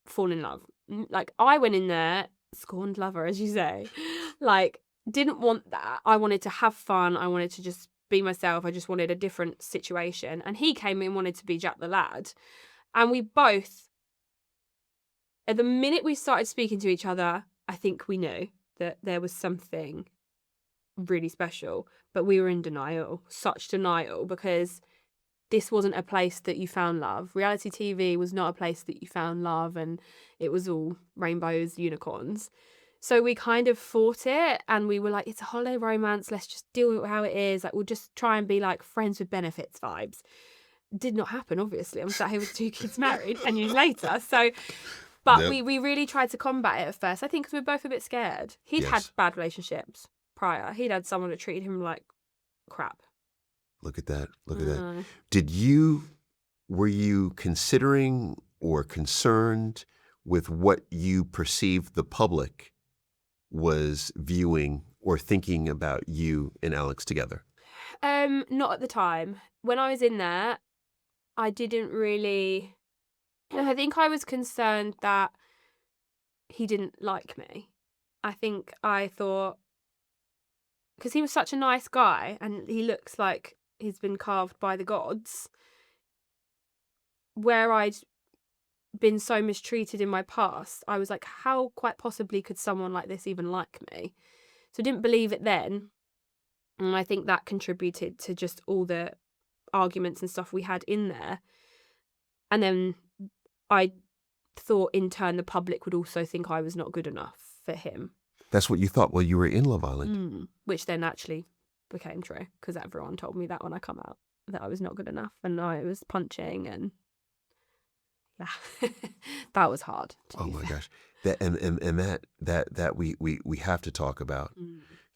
fall in love. Like, I went in there, scorned lover, as you say, like, didn't want that. I wanted to have fun. I wanted to just be myself. I just wanted a different situation. And he came in, wanted to be Jack the Lad. And we both, at the minute we started speaking to each other, I think we knew that there was something really special, but we were in denial, such denial, because this wasn't a place that you found love. Reality TV was not a place that you found love, and it was all rainbows, unicorns. So we kind of fought it, and we were like, it's a holiday romance, let's just deal with how it is. Like, we'll just try and be like friends with benefits vibes. Did not happen, obviously. I'm sat here with 2 kids married 10 years later. So, but we really tried to combat it at first, I think, because we were both a bit scared. He'd had bad relationships prior. He'd had someone that treated him like crap. Look at that. Look at that. Were you considering or concerned with what you perceived the public was viewing or thinking about you and Alex together? Not at the time. When I was in there, I didn't really... I think I was concerned that he didn't like me. I think I thought... Because he was such a nice guy and he looks like he's been carved by the gods. Where I'd been so mistreated in my past, I was like, how quite possibly could someone like this even like me? So I didn't believe it then. And I think that contributed to just all the arguments and stuff we had in there. And then I thought in turn the public would also think I was not good enough for him. That's what you thought while you were in Love Island? Which then actually became true, because everyone told me that when I come out, that I was not good enough and I was punching, and yeah, that was hard. Oh my gosh. That we have to talk about.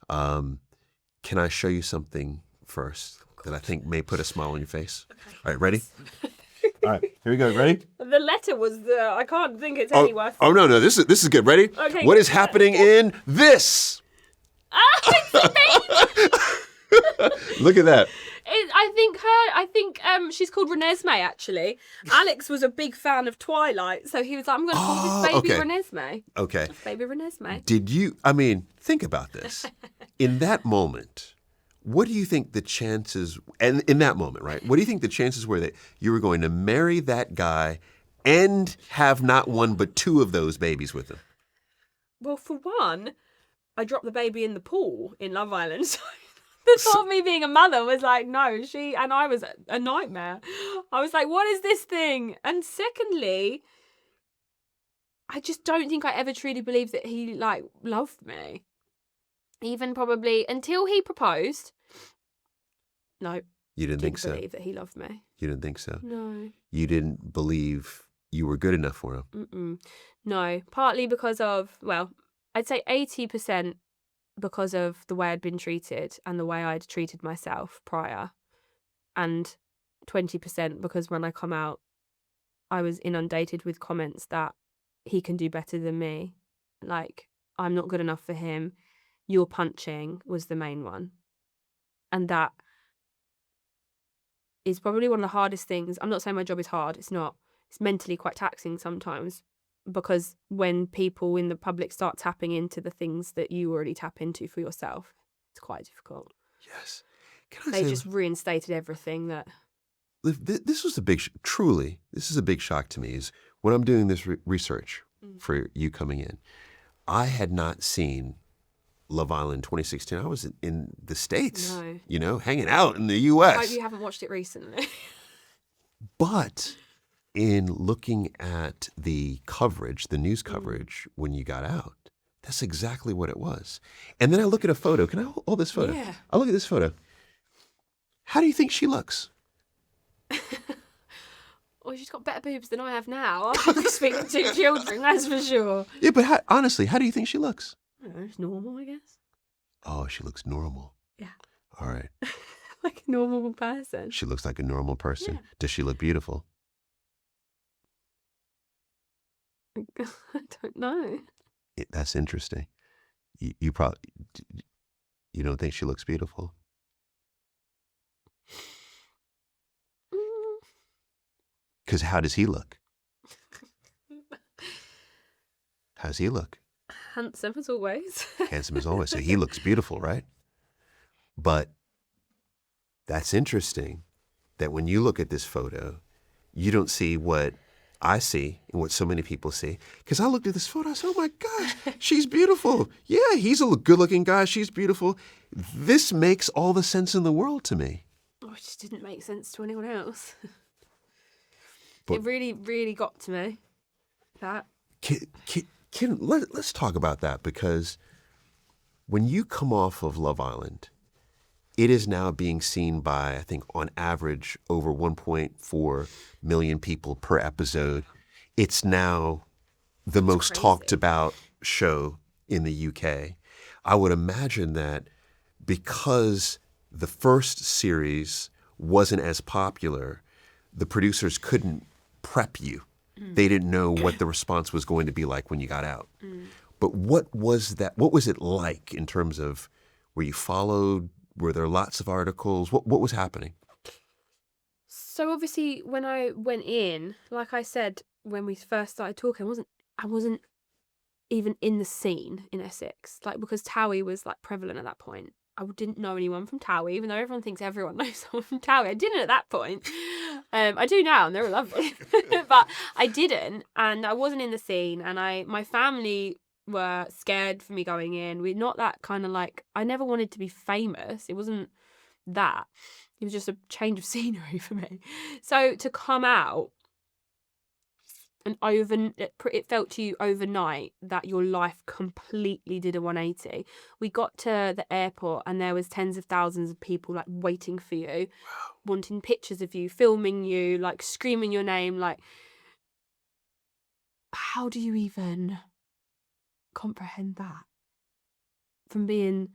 Can I show you something first that I think may put a smile on your face? Okay. All right, ready? All right, here we go. Ready? The letter was I can't think it's any worse. Oh, no. This is good. Ready? Okay. What is happening in this? It's a baby! Look at that. I think she's called Renesmee, actually. Alex was a big fan of Twilight, so he was like, I'm going to call this baby Renesmee. Okay. Baby Renesmee. Think about this. In that moment, what do you think the chances, and in that moment, right, what do you think the chances were that you were going to marry that guy and have not one but 2 of those babies with him? Well, for one, I dropped the baby in the pool in Love Island, so the thought of me being a mother was like, no, and I was a nightmare. I was like, what is this thing? And secondly, I just don't think I ever truly believed that he loved me. Even probably until he proposed. No. You didn't think so? Believe that he loved me. You didn't think so? No. You didn't believe you were good enough for him? No. Partly because of, well, I'd say 80% because of the way I'd been treated and the way I'd treated myself prior. And 20% because when I come out, I was inundated with comments that he can do better than me. Like, I'm not good enough for him. You're punching was the main one. And that is probably one of the hardest things. I'm not saying my job is hard. It's not. It's mentally quite taxing sometimes, because when people in the public start tapping into the things that you already tap into for yourself, it's quite difficult. Yes. They just reinstated everything that... This was a big, truly, this is a big shock to me, is when I'm doing this research for you coming in, I had not seen Love Island 2016. I was in the States, hanging out in the U.S. I hope you haven't watched it recently. But in looking at the coverage, the news coverage when you got out, that's exactly what it was. And then I look at a photo. Can I hold this photo? Yeah. I look at this photo. How do you think she looks? Well, she's got better boobs than I have now. I'll be speaking to 2 children, that's for sure. Yeah, but honestly, how do you think she looks? I don't know, it's normal, I guess. Oh, she looks normal. Yeah. All right. Like a normal person. She looks like a normal person. Yeah. Does she look beautiful? I don't know. That's interesting. You probably you don't think she looks beautiful? Mm. Because how does he look? How does he look? Handsome as always. Handsome as always. So he looks beautiful, right? But that's interesting that when you look at this photo, you don't see what I see and what so many people see. Because I looked at this photo, I said, oh my gosh, she's beautiful. Yeah, he's a good-looking guy. She's beautiful. This makes all the sense in the world to me. Oh, it just didn't make sense to anyone else. But- it really, really got to me. That. Let's talk about that, because when you come off of Love Island, it is now being seen by, I think, on average, over 1.4 million people per episode. It's now the most crazy. talked about show in the UK. I would imagine that because the first series wasn't as popular, the producers couldn't prep you. They didn't know what the response was going to be like when you got out. But what was that? What was it like in terms of, were you followed? Were there lots of articles? What was happening? So obviously when I went in, like I said, when we first started talking, I wasn't even in the scene in Essex. Like, because Towie was like prevalent at that point. I didn't know anyone from Towie, even though everyone thinks everyone knows someone from Towie. I didn't at that point. I do now, and they're lovely. But I didn't, and I wasn't in the scene, and my family were scared for me going in. We're not that kind of like, I never wanted to be famous. It wasn't that. It was just a change of scenery for me. So to come out, and it felt to you overnight that your life completely did a 180. We got to the airport and there was tens of thousands of people like waiting for you, wanting pictures of you, filming you, like screaming your name. Like, how do you even comprehend that? From being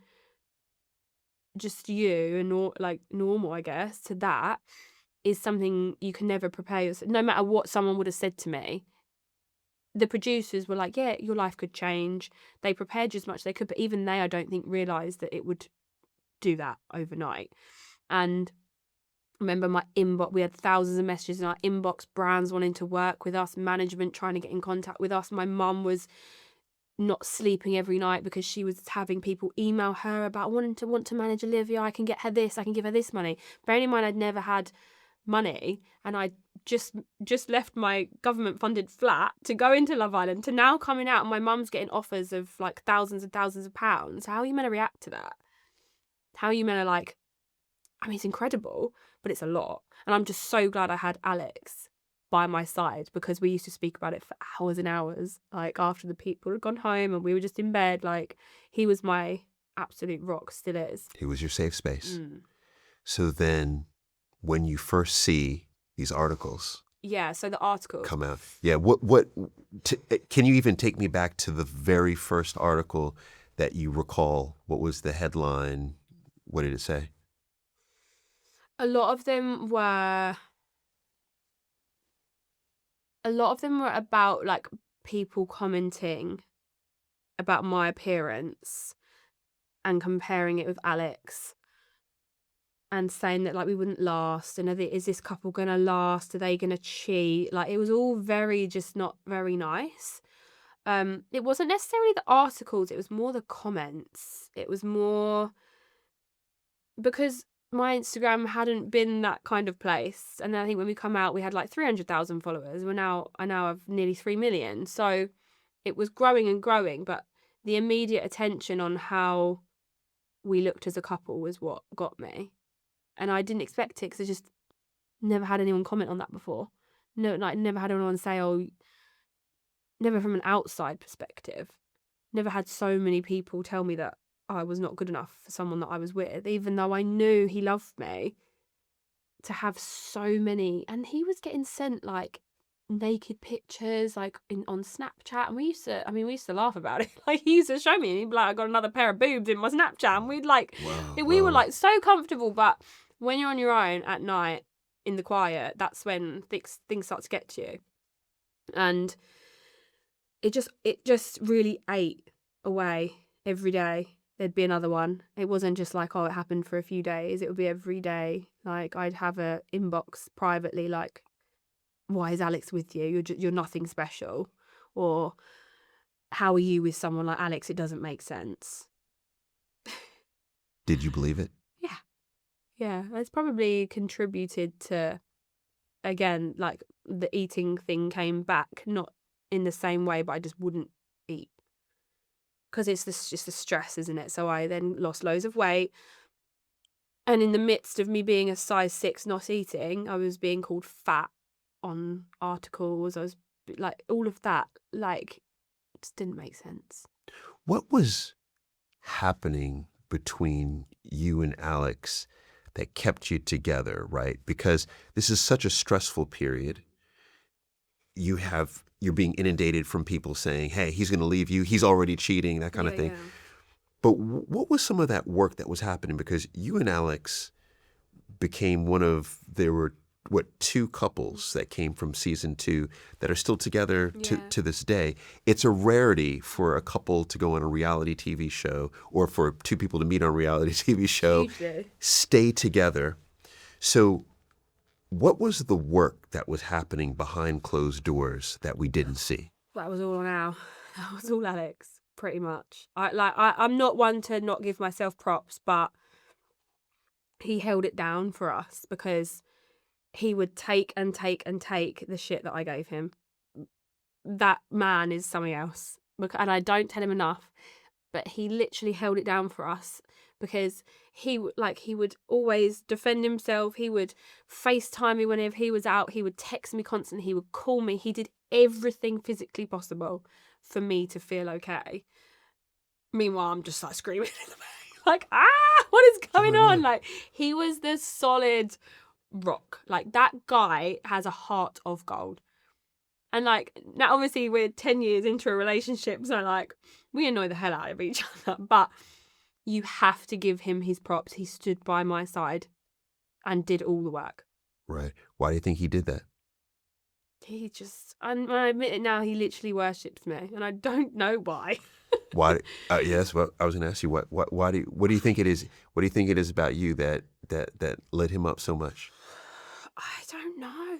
just you and like normal, I guess, to that is something you can never prepare yourself. No matter what someone would have said to me, the producers were like, yeah, your life could change. They prepared you as much as they could, but even they, I don't think, realised that it would do that overnight. And remember my inbox, we had thousands of messages in our inbox, brands wanting to work with us, management trying to get in contact with us. My mum was not sleeping every night because she was having people email her about want to manage Olivia. I can get her this, I can give her this money. Bearing in mind I'd never had money, and I just left my government funded flat to go into Love Island, to now coming out and my mum's getting offers of like thousands and thousands of pounds. How are you meant to react to that? How are you meant to, like, I mean, it's incredible, but it's a lot. And I'm just so glad I had Alex by my side, because we used to speak about it for hours and hours, like after the people had gone home and we were just in bed. Like, he was my absolute rock, still is. He was your safe space. So then when you first see these articles, yeah, so the articles come out, yeah, can you even take me back to the very first article that you recall? What was the headline? What did it say? A lot of them were about like people commenting about my appearance and comparing it with Alex, and saying that like we wouldn't last, and is this couple gonna last? Are they gonna cheat? Like, it was all very, just not very nice. It wasn't necessarily the articles, it was more the comments. It was more because my Instagram hadn't been that kind of place, and then I think when we come out we had like 300,000 followers. I now have nearly 3 million. So it was growing and growing, but the immediate attention on how we looked as a couple was what got me. And I didn't expect it, because I just never had anyone comment on that before. No, like never had anyone say, oh, never from an outside perspective. Never had so many people tell me that I was not good enough for someone that I was with, even though I knew he loved me. To have so many, and he was getting sent like naked pictures like on Snapchat, and we used to laugh about it. Like he used to show me and he'd be like, I got another pair of boobs in my Snapchat, and we'd like we were like so comfortable. But when you're on your own at night in the quiet, that's when things start to get to you. And it just really ate away every day. There'd be another one. It wasn't just like, oh, it happened for a few days. It would be every day. Like I'd have a inbox privately like, why is Alex with you? You're nothing special. Or how are you with someone like Alex? It doesn't make sense. Did you believe it? Yeah. Yeah. It's probably contributed to, again, like the eating thing came back, not in the same way, but I just wouldn't eat. Because it's just the stress, isn't it? So I then lost loads of weight. And in the midst of me being a size 6 not eating, I was being called fat on articles. I was like, all of that, like, it just didn't make sense. What was happening between you and Alex that kept you together, right? Because this is such a stressful period. You're being inundated from people saying, hey, he's going to leave you, he's already cheating, that kind of thing. Yeah. But what was some of that work that was happening? Because you and Alex became there were, 2 couples that came from season 2 that are still together to this day. It's a rarity for a couple to go on a reality TV show, or for 2 people to meet on a reality TV show, stay together. So what was the work that was happening behind closed doors that we didn't see? That was all on Al. That was all Alex, pretty much. I'm not one to not give myself props, but he held it down for us because he would take and take and take the shit that I gave him. That man is something else. And I don't tell him enough, but he literally held it down for us because he would always defend himself. He would FaceTime me whenever he was out. He would text me constantly. He would call me. He did everything physically possible for me to feel okay. Meanwhile, I'm just like screaming in the back, like, what is going on? Like, he was the solid rock. Like, that guy has a heart of gold. And like, now obviously we're 10 years into a relationship, so like, we annoy the hell out of each other, but you have to give him his props. He stood by my side and did all the work. Right. Why do you think he did that? He just, and when I admit it now, he literally worships me, and I don't know why. Why? Yes. Well, I was going to ask you what do you think it is? What do you think it is about you that lit him up so much? I don't know.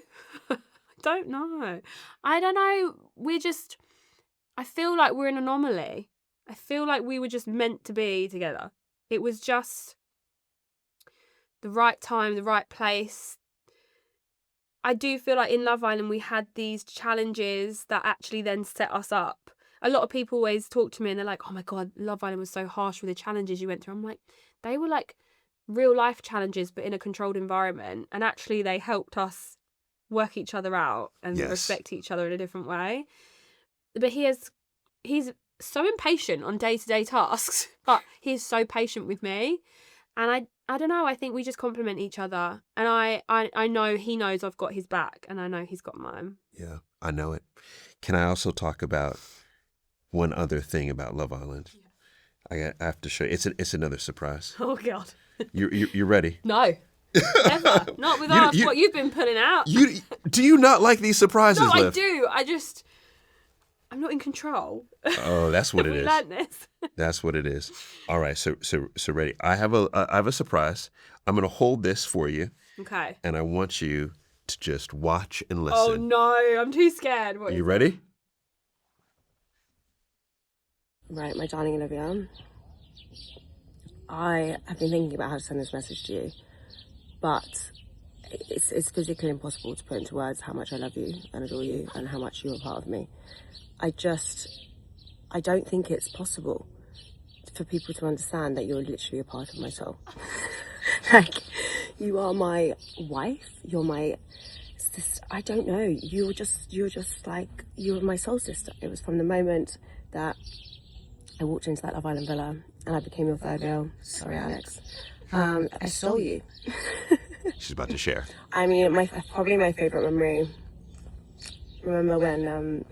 I don't know. I feel like we're an anomaly. I feel like we were just meant to be together. It was just the right time, the right place. I do feel like in Love Island we had these challenges that actually then set us up. A lot of people always talk to me and they're like, oh my God, Love Island was so harsh with the challenges you went through. I'm like, they were like real life challenges but in a controlled environment, and actually they helped us work each other out and respect each other in a different way. But he's so impatient on day-to-day tasks, but he's so patient with me. And I don't know, I think we just complement each other. And I know he knows I've got his back, and I know he's got mine. Yeah, I know it. Can I also talk about one other thing about Love Island? Yeah. I have to show you. It's another surprise. Oh, God. You ready? No. Never. Not with what you've been putting out. Do you not like these surprises, No, Liv? I do. I'm not in control. Oh, that's what it is. Learned this. That's what it is. All right, so ready. I have a surprise. I'm going to hold this for you. Okay. And I want you to just watch and listen. Oh no, I'm too scared. Are you ready? Right, my darling Olivia. I have been thinking about how to send this message to you, but it's physically impossible to put into words how much I love you and adore you and how much you're a part of me. I don't think it's possible for people to understand that you're literally a part of my soul. Like, you are my wife, you're my this, I don't know. You were just like, you were my soul sister. It was from the moment that I walked into that Love Island villa and I became your third girl. Sorry, Alex. I stole you. She's about to share. I mean, probably my favourite memory. Remember when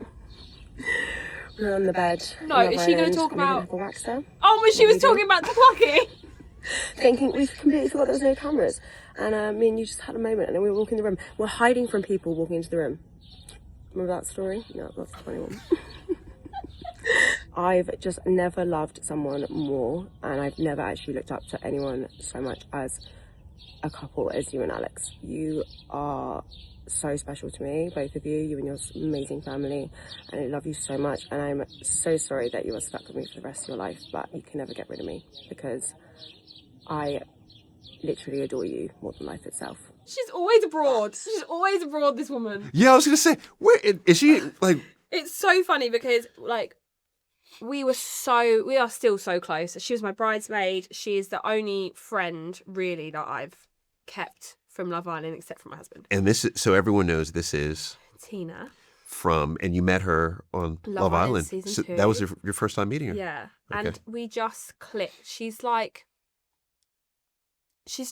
we were on the bed? No, is she going to talk about... Waxter? Oh, but she was talking about the plucking. Thinking, we completely forgot there was no cameras. And me and you just had a moment, and then we were walking in the room. We're hiding from people walking into the room. Remember that story? No, that's a funny one. I've just never loved someone more, and I've never actually looked up to anyone so much as a couple as you and Alex. You are so special to me, both of you, you and your amazing family, and I love you so much, and I'm so sorry that you are stuck with me for the rest of your life, but you can never get rid of me, because I literally adore you more than life itself. She's always abroad. She's always abroad, this woman. Yeah, I was going to say, where is she, like... It's so funny because, like, we are still so close. She was my bridesmaid. She is the only friend, really, that I've kept from Love Island, except for my husband. And this is, so everyone knows this is... Tina. And you met her on Love Island. Season 2. That was your first time meeting her? Yeah. Okay. And we just clicked. She's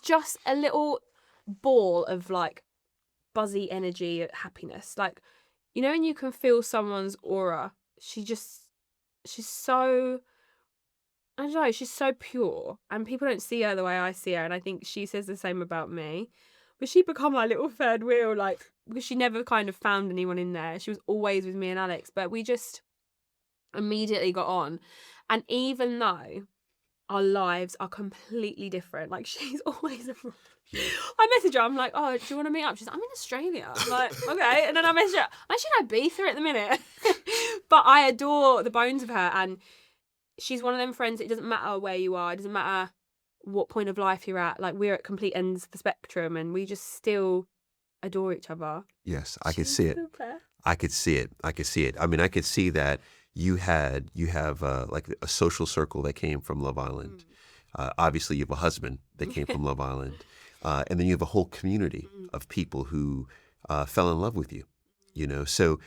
just a little ball of, like, buzzy energy, happiness. Like, you know when you can feel someone's aura? She's so, I don't know, she's so pure. And people don't see her the way I see her. And I think she says the same about me. But she become my little third wheel, like, because she never kind of found anyone in there. She was always with me and Alex. But we just immediately got on. And even though our lives are completely different, like, she's always abroad. I message her, I'm like, oh, do you want to meet up? She's like, I'm in Australia. I'm like, okay. And then I message her, I'm actually in Ibiza at the minute. But I adore the bones of her. And she's one of them friends, it doesn't matter where you are. It doesn't matter what point of life you're at. Like, we're at complete ends of the spectrum and we just still adore each other. Yes, I could see it. I could see it. I mean, I could see that you have like a social circle that came from Love Island. Obviously, you have a husband that came from Love Island. And then you have a whole community of people who fell in love with you, you know. So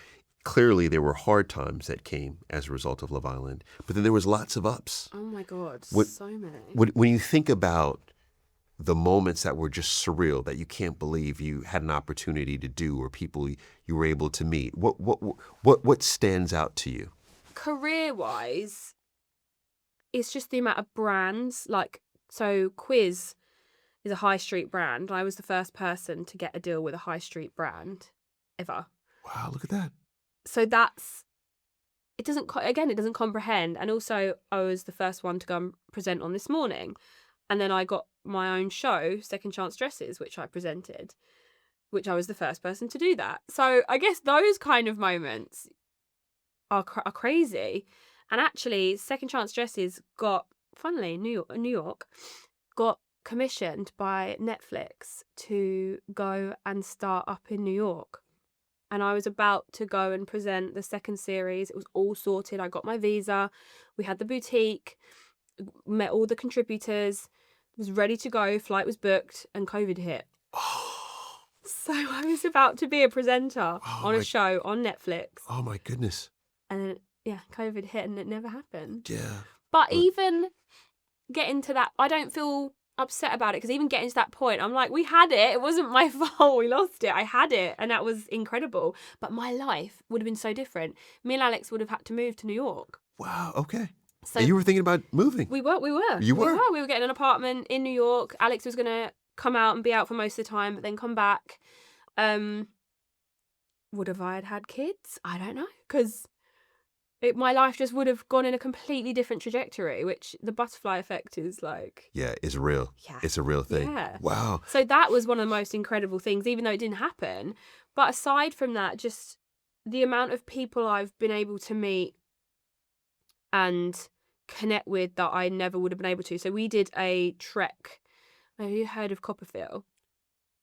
clearly there were hard times that came as a result of Love Island, but then there was lots of ups. Oh my God, so many. When you think about the moments that were just surreal, that you can't believe you had an opportunity to do, or people you were able to meet, what stands out to you? Career-wise, it's just the amount of brands. Like, so Quiz is a high street brand. I was the first person to get a deal with a high street brand ever. Wow, look at that. So it doesn't comprehend. And also I was the first one to go and present on This Morning. And then I got my own show, Second Chance Dresses, which I presented, which I was the first person to do that. So I guess those kind of moments are crazy. And actually, Second Chance Dresses got, funnily, New York, got commissioned by Netflix to go and start up in New York. And I was about to go and present the second series. It was all sorted. I got my visa. We had the boutique, met all the contributors, was ready to go. Flight was booked and COVID hit. So I was about to be a presenter on a show on Netflix. Oh my goodness. And yeah, COVID hit and it never happened. Yeah. But even getting to that, I don't feel upset about it, because even getting to that point, I'm like, we had it. It wasn't my fault. We lost it. I had it. And that was incredible. But my life would have been so different. Me and Alex would have had to move to New York. Wow. Okay. So and you were thinking about moving. We were. You were? We were getting an apartment in New York. Alex was going to come out and be out for most of the time, but then come back. Would have I had kids? I don't know. Because my life just would have gone in a completely different trajectory, which the butterfly effect is like... Yeah, it's real. Yeah. It's a real thing. Yeah. Wow. So that was one of the most incredible things, even though it didn't happen. But aside from that, just the amount of people I've been able to meet and connect with that I never would have been able to. So we did a trek. Have you heard of Copperfield?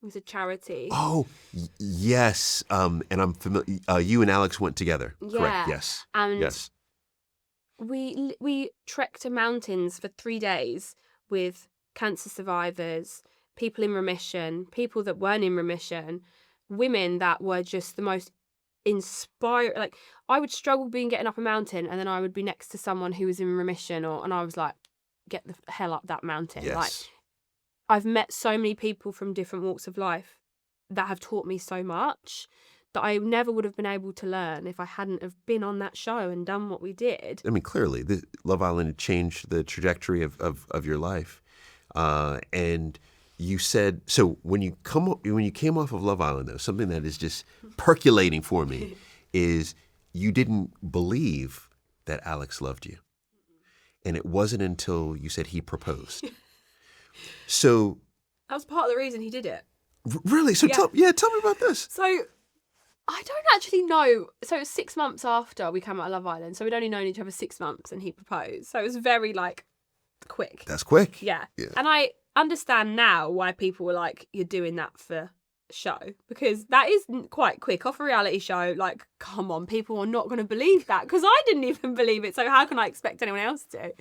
It was a charity. Oh, yes. And I'm familiar. You and Alex went together. Yeah. Correct. Yes. And yes. we trekked to mountains for 3 days with cancer survivors, people in remission, people that weren't in remission, women that were just the most inspired. Like, I would struggle getting up a mountain, and then I would be next to someone who was in remission, and I was like, get the hell up that mountain. Yes. Like, I've met so many people from different walks of life that have taught me so much that I never would have been able to learn if I hadn't have been on that show and done what we did. I mean, clearly, the Love Island had changed the trajectory of your life. And you said, so when you came off of Love Island, though, something that is just percolating for me is you didn't believe that Alex loved you. And it wasn't until you said he proposed. So That was part of the reason he did it. Really? So Yeah. tell me about this. So I don't actually know. So it was 6 months after we came out of Love Island. So we'd only known each other 6 months and he proposed. So it was very like quick. That's quick. Yeah. And I understand now why people were like, you're doing that for show, because that is quite quick off a reality show. Like, come on, people are not going to believe that, because I didn't even believe it. So how can I expect anyone else to?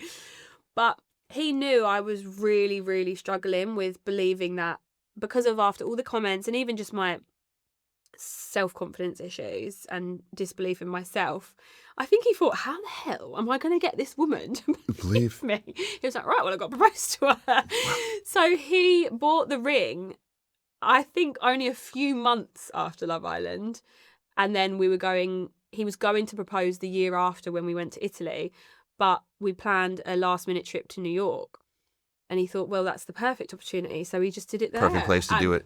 But he knew I was really, really struggling with believing that, because of after all the comments and even just my self-confidence issues and disbelief in myself, I think he thought, how the hell am I going to get this woman to believe me? He was like, right, well, I got proposed to her. So he bought the ring, I think only a few months after Love Island. And then he was going to propose the year after when we went to Italy, but we planned a last minute trip to New York. And he thought, well, that's the perfect opportunity. So he just did it there. Perfect place to do it.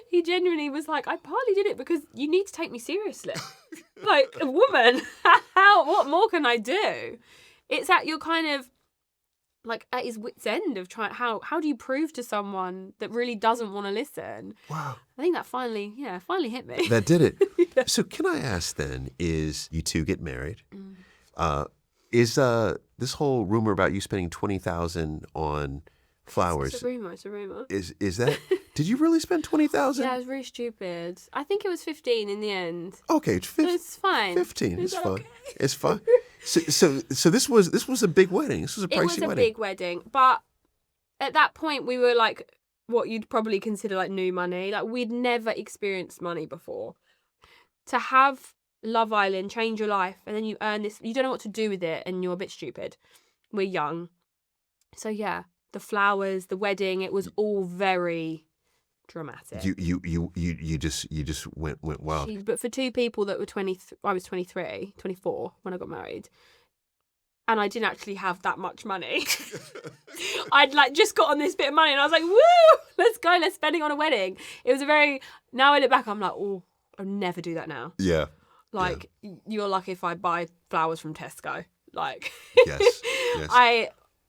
He genuinely was like, I partly did it because you need to take me seriously. Like, a woman, what more can I do? It's at your kind of, like, at his wit's end of trying, how do you prove to someone that really doesn't want to listen? Wow. I think that finally hit me. That did it. Yeah. So can I ask then, is you two get married? Is this whole rumor about you spending $20,000 on flowers? It's a rumor. Is that? Did you really spend $20,000? Yeah, it was really stupid. I think it was 15 in the end. Okay, It's fine. 15. Is It's that fine. okay? It's fine. So this was a big wedding. This was a pricey wedding. It was a big wedding, but at that point we were like what you'd probably consider like new money. Like, we'd never experienced money before. To have Love Island change your life, and then you earn this, you don't know what to do with it, and you're a bit stupid. We're young, so yeah. The flowers, the wedding, it was all very dramatic. You just went wild. But for two people that were 20, I was 23, 24 when I got married, and I didn't actually have that much money. I'd like just got on this bit of money, and I was like, woo, let's go, let's spend it on a wedding. It was now I look back, I'm like, oh, I'll never do that now. Yeah. Like, you're lucky if I buy flowers from Tesco. Like, Yes.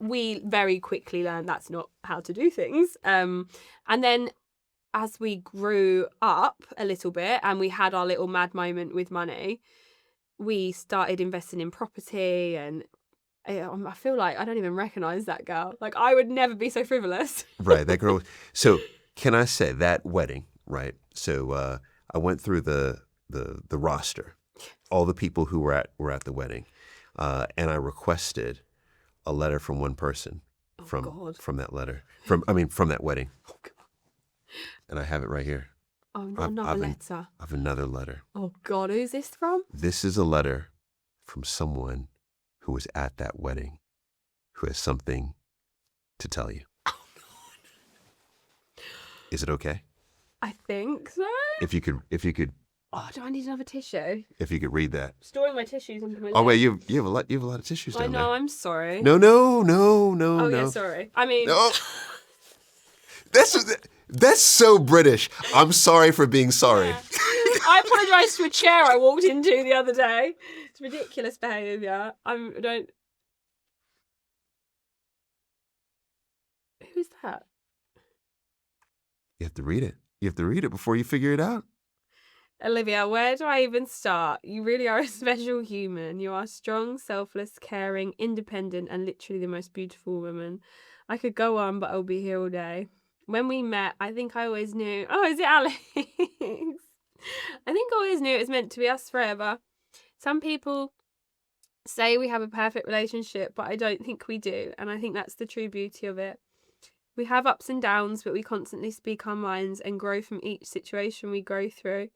We very quickly learned that's not how to do things. And then as we grew up a little bit and we had our little mad moment with money, we started investing in property, and I feel like I don't even recognise that girl. Like, I would never be so frivolous. Right, that girl. So can I say that wedding, right? So I went through the roster, all the people who were at the wedding, and I requested a letter from one person from that letter from that wedding. Oh, God. And I have it right here. Oh, not another letter. I have another letter. Oh God, who's this from? This is a letter from someone who was at that wedding, who has something to tell you. Oh God. Is it okay? I think so. If you could. Oh, do I need another tissue? If you could read that. Storing my tissues under my leg. Oh wait, you have a lot of tissues down I know. there. I'm sorry. No. Oh yeah, sorry. I mean, no. That's so British. I'm sorry for being sorry. Yeah. I apologise to a chair I walked into the other day. It's ridiculous behaviour. Who's that? You have to read it. You have to read it before you figure it out. Olivia, where do I even start? You really are a special human. You are strong, selfless, caring, independent, and literally the most beautiful woman. I could go on, but I'll be here all day. When we met, I think I always knew... Oh, is it Alex? I think I always knew it was meant to be us forever. Some people say we have a perfect relationship, but I don't think we do. And I think that's the true beauty of it. We have ups and downs, but we constantly speak our minds and grow from each situation we go through.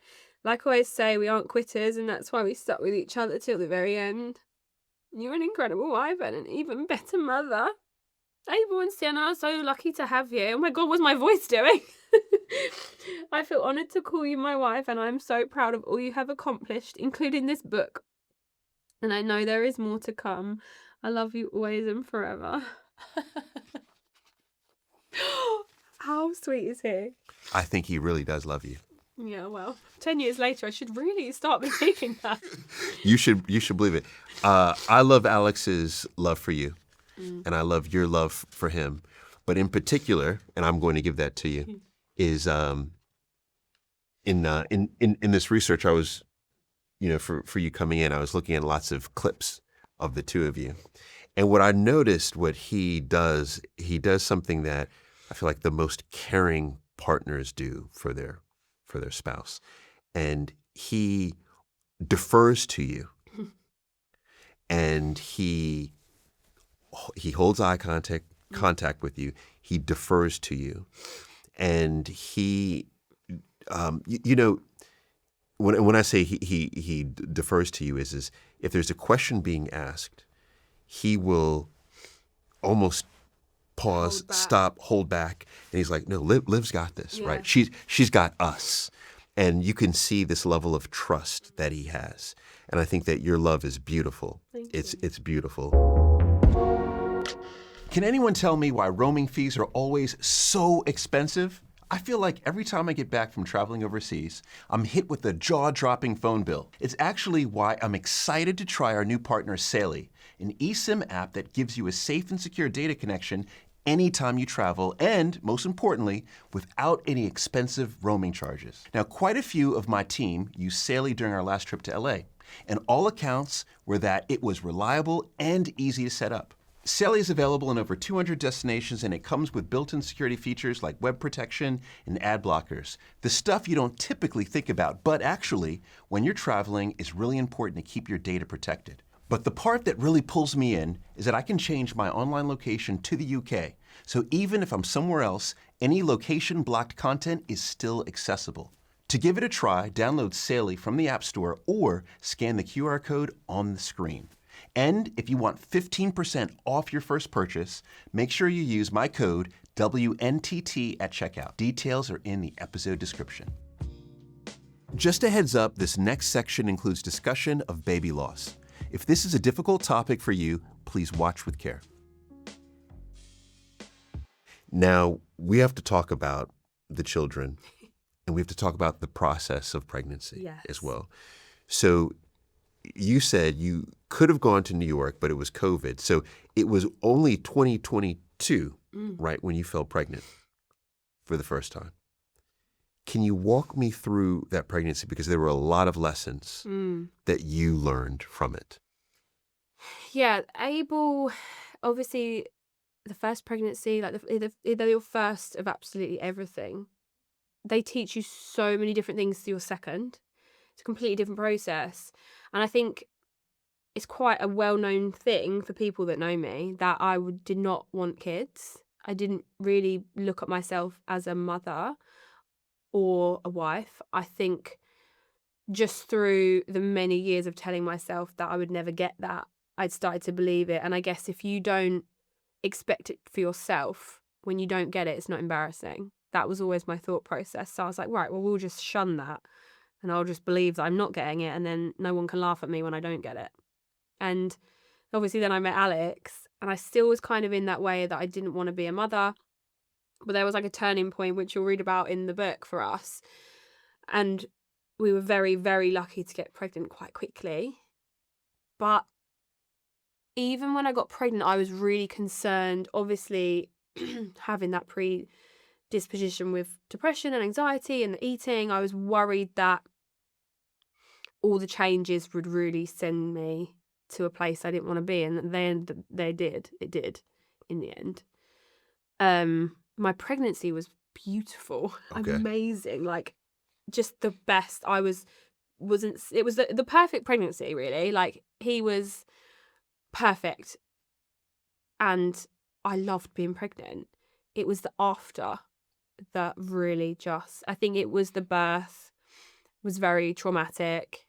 Like I always say, we aren't quitters, and that's why we stuck with each other till the very end. You're an incredible wife and an even better mother. Abel and Sienna are so lucky to have you. Oh my God, what's my voice doing? I feel honoured to call you my wife, and I'm so proud of all you have accomplished, including this book. And I know there is more to come. I love you always and forever. How sweet is he? I think he really does love you. Yeah, well, 10 years later, I should really start believing that. You should believe it. I love Alex's love for you, and I love your love for him. But in particular, and I'm going to give that to you, is in this research I was, for you coming in, I was looking at lots of clips of the two of you, and what I noticed, what he does something that I feel like the most caring partners do for their spouse, and he defers to you, and he holds eye contact with you. He defers to you, and he, when I say he defers to you is if there's a question being asked, he will almost pause, stop, hold back, and he's like, "No, Liv's got this, right? She's got us," and you can see this level of trust that he has, and I think that your love is beautiful. It's beautiful. Can anyone tell me why roaming fees are always so expensive? I feel like every time I get back from traveling overseas, I'm hit with a jaw-dropping phone bill. It's actually why I'm excited to try our new partner, Saily, an eSIM app that gives you a safe and secure data connection anytime you travel, and most importantly, without any expensive roaming charges. Now, quite a few of my team used Saily during our last trip to LA, and all accounts were that it was reliable and easy to set up. Saily is available in over 200 destinations, and it comes with built-in security features like web protection and ad blockers. The stuff you don't typically think about, but actually, when you're traveling, is really important to keep your data protected. But the part that really pulls me in is that I can change my online location to the UK. So even if I'm somewhere else, any location-blocked content is still accessible. To give it a try, download Saily from the App Store or scan the QR code on the screen. And if you want 15% off your first purchase, make sure you use my code WNTT at checkout. Details are in the episode description. Just a heads up, this next section includes discussion of baby loss. If this is a difficult topic for you, please watch with care. Now, we have to talk about the children, and we have to talk about the process of pregnancy as well. So you said you could have gone to New York, but it was COVID. So it was only 2022, right, when you fell pregnant for the first time. Can you walk me through that pregnancy? Because there were a lot of lessons that you learned from it. Yeah, Abel, obviously, the first pregnancy, like they're your first of absolutely everything. They teach you so many different things to your second. It's a completely different process. And I think it's quite a well-known thing for people that know me that I did not want kids. I didn't really look at myself as a mother or a wife. I think just through the many years of telling myself that I would never get that, I'd started to believe it. And I guess if you don't expect it for yourself, when you don't get it, it's not embarrassing. That was always my thought process. So I was like, right, well, we'll just shun that. And I'll just believe that I'm not getting it, and then no one can laugh at me when I don't get it. And obviously then I met Alex, and I still was kind of in that way that I didn't want to be a mother. But there was like a turning point, which you'll read about in the book for us. And we were very, very lucky to get pregnant quite quickly. But even when I got pregnant, I was really concerned, obviously, having that predisposition with depression and anxiety and the eating. I was worried that all the changes would really send me to a place I didn't want to be, and then they did. It did in the end. My pregnancy was beautiful, amazing, like just the best. It was the perfect pregnancy, really. Like, he was perfect, and I loved being pregnant. it was the after that really just, I think it was the birth was very traumatic.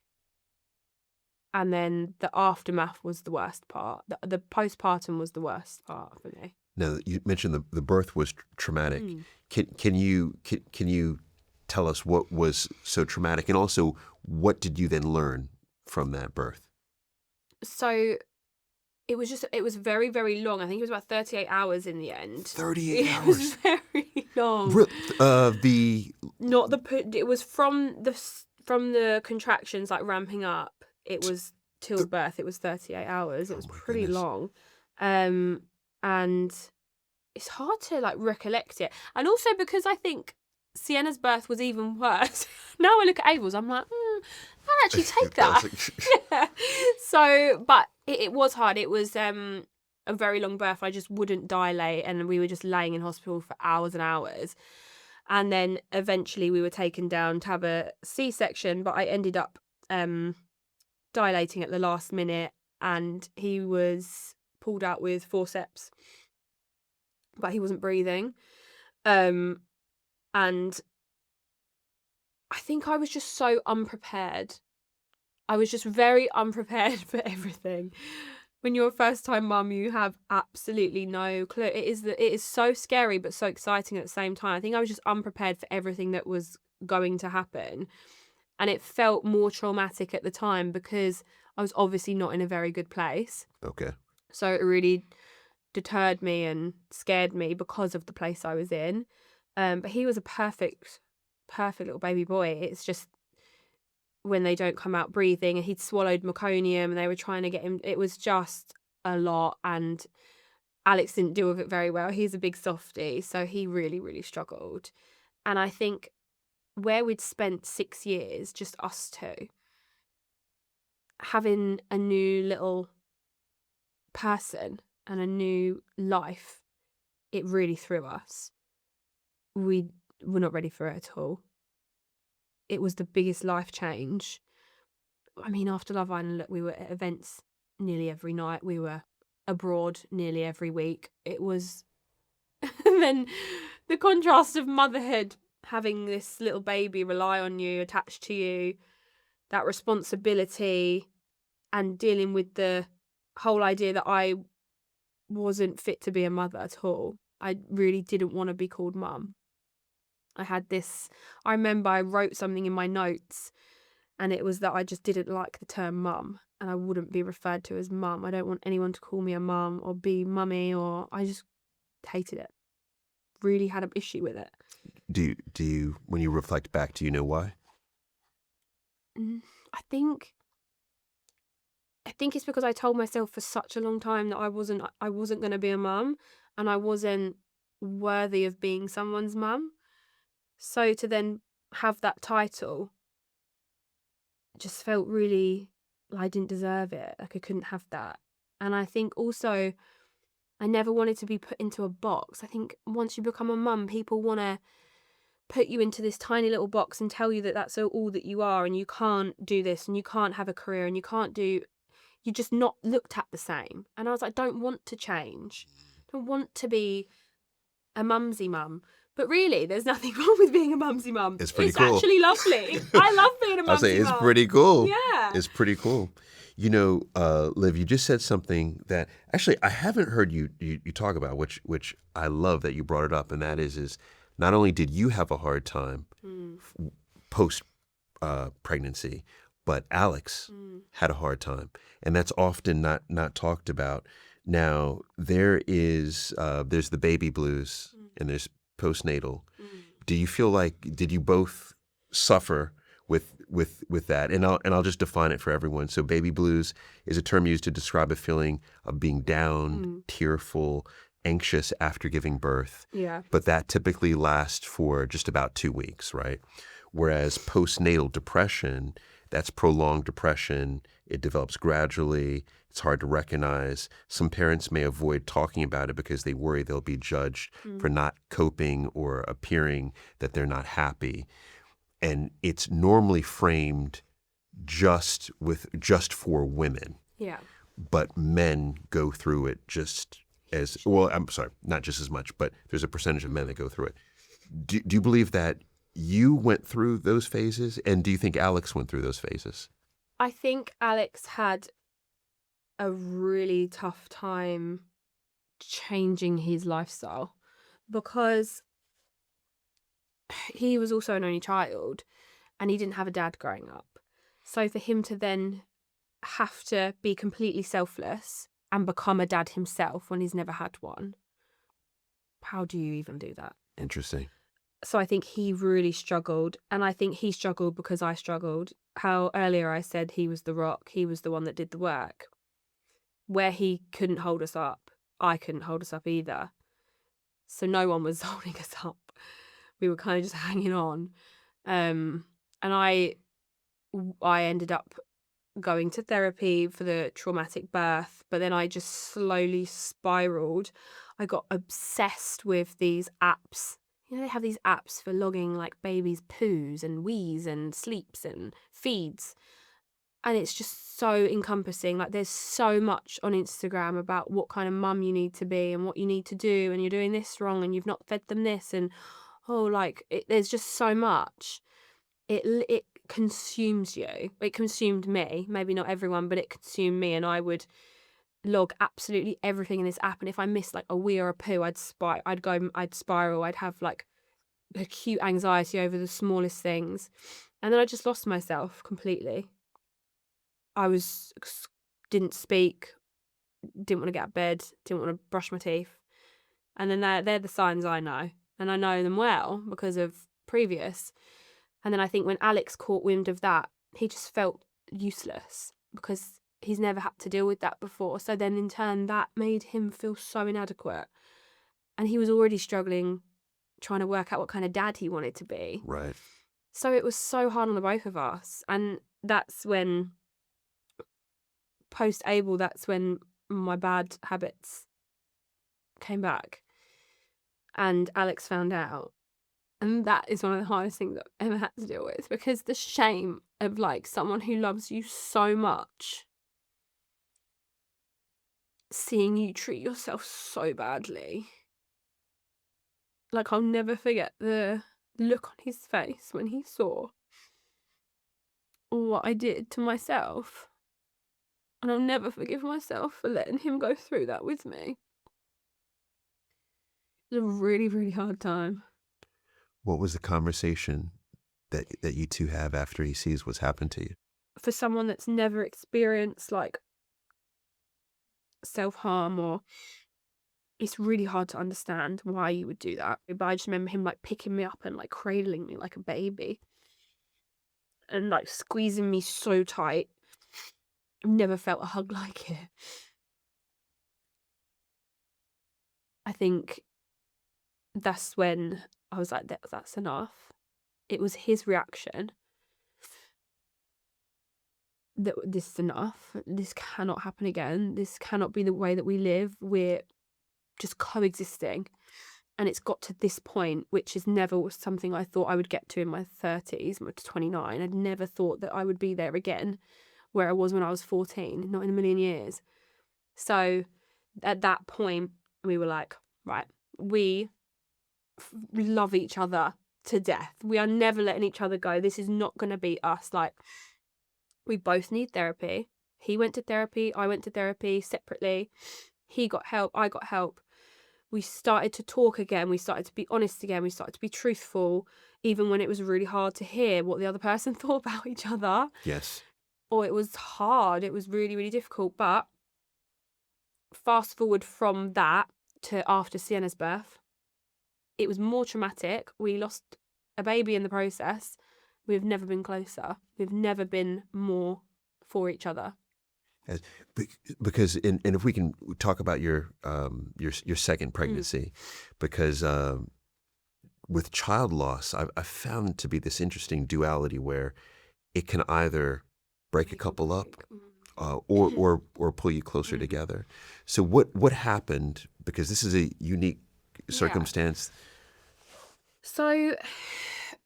And then the aftermath was the worst part. The postpartum was the worst part for me. Now, you mentioned the birth was traumatic. Can you tell us what was so traumatic, and also what did you then learn from that birth? So it was very, very long. I think it was about 38 hours in the end. 38 It hours. was very long. It was from the contractions like ramping up. It was till birth. It was 38 hours. It was pretty goodness. long. And it's hard to like recollect it. And also because I think Sienna's birth was even worse. Now I look at Abel's, I'm like, I'd actually take that. Yeah. So, but it was hard. It was a very long birth. I just wouldn't dilate, and we were just laying in hospital for hours and hours. And then eventually we were taken down to have a C-section, but I ended up dilating at the last minute, and he was pulled out with forceps, but he wasn't breathing. And I think I was just so unprepared. I was just very unprepared for everything. When you're a first-time mum, you have absolutely no clue. It is so scary but so exciting at the same time. I think I was just unprepared for everything that was going to happen. And it felt more traumatic at the time because I was obviously not in a very good place. Okay. So it really deterred me and scared me because of the place I was in. But he was a perfect little baby boy. It's just when they don't come out breathing, and he'd swallowed meconium and they were trying to get him. It was just a lot, and Alex didn't deal with it very well. He's a big softie, so he really, really struggled. And I think where we'd spent 6 years, just us two, having a new little person and a new life, it really threw us. We were not ready for it at all. It was the biggest life change. I mean, after Love Island, look, we were at events nearly every night. We were abroad nearly every week. It was... And then the contrast of motherhood, having this little baby rely on you, attached to you, that responsibility, and dealing with the whole idea that I wasn't fit to be a mother at all. I really didn't want to be called mum. I remember I wrote something in my notes, and it was that I just didn't like the term mum, and I wouldn't be referred to as mum. I don't want anyone to call me a mum or be mummy, or I just hated it. Really had an issue with it. Do you, when you reflect back, do you know why? I think it's because I told myself for such a long time that I wasn't going to be a mum, and I wasn't worthy of being someone's mum. So to then have that title just felt really like I didn't deserve it. Like I couldn't have that. And I think also I never wanted to be put into a box. I think once you become a mum, people want to put you into this tiny little box and tell you that that's all that you are, and you can't do this, and you can't have a career, and you're just not looked at the same. And I was like, I don't want to change. I don't want to be a mumsy mum. But really, there's nothing wrong with being a mumsy mum. It's pretty cool. It's actually lovely. I love being a mumsy I'll say it's mum. pretty cool. Yeah. It's pretty cool. You know, Liv, you just said something that actually I haven't heard you talk about, which I love that you brought it up, and that is not only did you have a hard time post pregnancy, but Alex had a hard time, and that's often not talked about. Now there's the baby blues and there's postnatal. Do you feel like, did you both suffer with that? And I'll just define it for everyone. So baby blues is a term used to describe a feeling of being down, tearful, anxious after giving birth. Yeah. But that typically lasts for just about 2 weeks, right? Whereas postnatal depression, that's prolonged depression. It develops gradually. It's hard to recognize. Some parents may avoid talking about it because they worry they'll be judged for not coping or appearing that they're not happy. And it's normally framed just for women. Yeah. But men go through it just as well. I'm sorry, not just as much, but there's a percentage of men that go through it. Do you believe that you went through those phases, and do you think Alex went through those phases? I think Alex had a really tough time changing his lifestyle because he was also an only child and he didn't have a dad growing up. So for him to then have to be completely selfless and become a dad himself when he's never had one, how do you even do that? Interesting. So I think he really struggled, and I think he struggled because I struggled. How earlier I said he was the rock, he was the one that did the work. Where he couldn't hold us up, I couldn't hold us up either. So no one was holding us up. We were kind of just hanging on. And I ended up going to therapy for the traumatic birth, but then I just slowly spiraled. I got obsessed with these apps. You know, they have these apps for logging like babies' poos and wees and sleeps and feeds. And it's just so encompassing. Like there's so much on Instagram about what kind of mum you need to be and what you need to do, and you're doing this wrong and you've not fed them this, and there's just so much. It consumes you. It consumed me. Maybe not everyone, but it consumed me, and I would log absolutely everything in this app. And if I missed like a wee or a poo, I'd spiral. I'd have like acute anxiety over the smallest things, and then I just lost myself completely. Didn't speak, didn't want to get out of bed, didn't want to brush my teeth. And then they're the signs I know. And I know them well because of previous. And then I think when Alex caught wind of that, he just felt useless because he's never had to deal with that before. So then in turn, that made him feel so inadequate. And he was already struggling, trying to work out what kind of dad he wanted to be. Right. So it was so hard on the both of us. And that's when post-able, that's when my bad habits came back and Alex found out, and that is one of the hardest things I've ever had to deal with, because the shame of like someone who loves you so much seeing you treat yourself so badly. Like I'll never forget the look on his face when he saw what I did to myself. And I'll never forgive myself for letting him go through that with me. It was a really, really hard time. What was the conversation that you two have after he sees what's happened to you? For someone that's never experienced like self-harm, or it's really hard to understand why you would do that. But I just remember him like picking me up and like cradling me like a baby and like squeezing me so tight. I've never felt a hug like it. I think that's when I was like, that's enough. It was his reaction that this is enough. This cannot happen again. This cannot be the way that we live. We're just coexisting. And it's got to this point, which is never something I thought I would get to in my 30s. I'm 29. I'd never thought that I would be there again where I was when I was 14, not in a million years. So at that point, we were like, right, we love each other to death. We are never letting each other go. This is not going to be us. Like, we both need therapy. He went to therapy. I went to therapy separately. He got help. I got help. We started to talk again. We started to be honest again. We started to be truthful, even when it was really hard to hear what the other person thought about each other. Yes. Or it was hard. It was really, really difficult. But fast forward from that to after Sienna's birth, it was more traumatic. We lost a baby in the process. We've never been closer. We've never been more for each other. Because and if we can talk about your second pregnancy, because with child loss, I've found to be this interesting duality where it can either break a couple up or pull you closer together. So what happened? Because this is a unique circumstance. So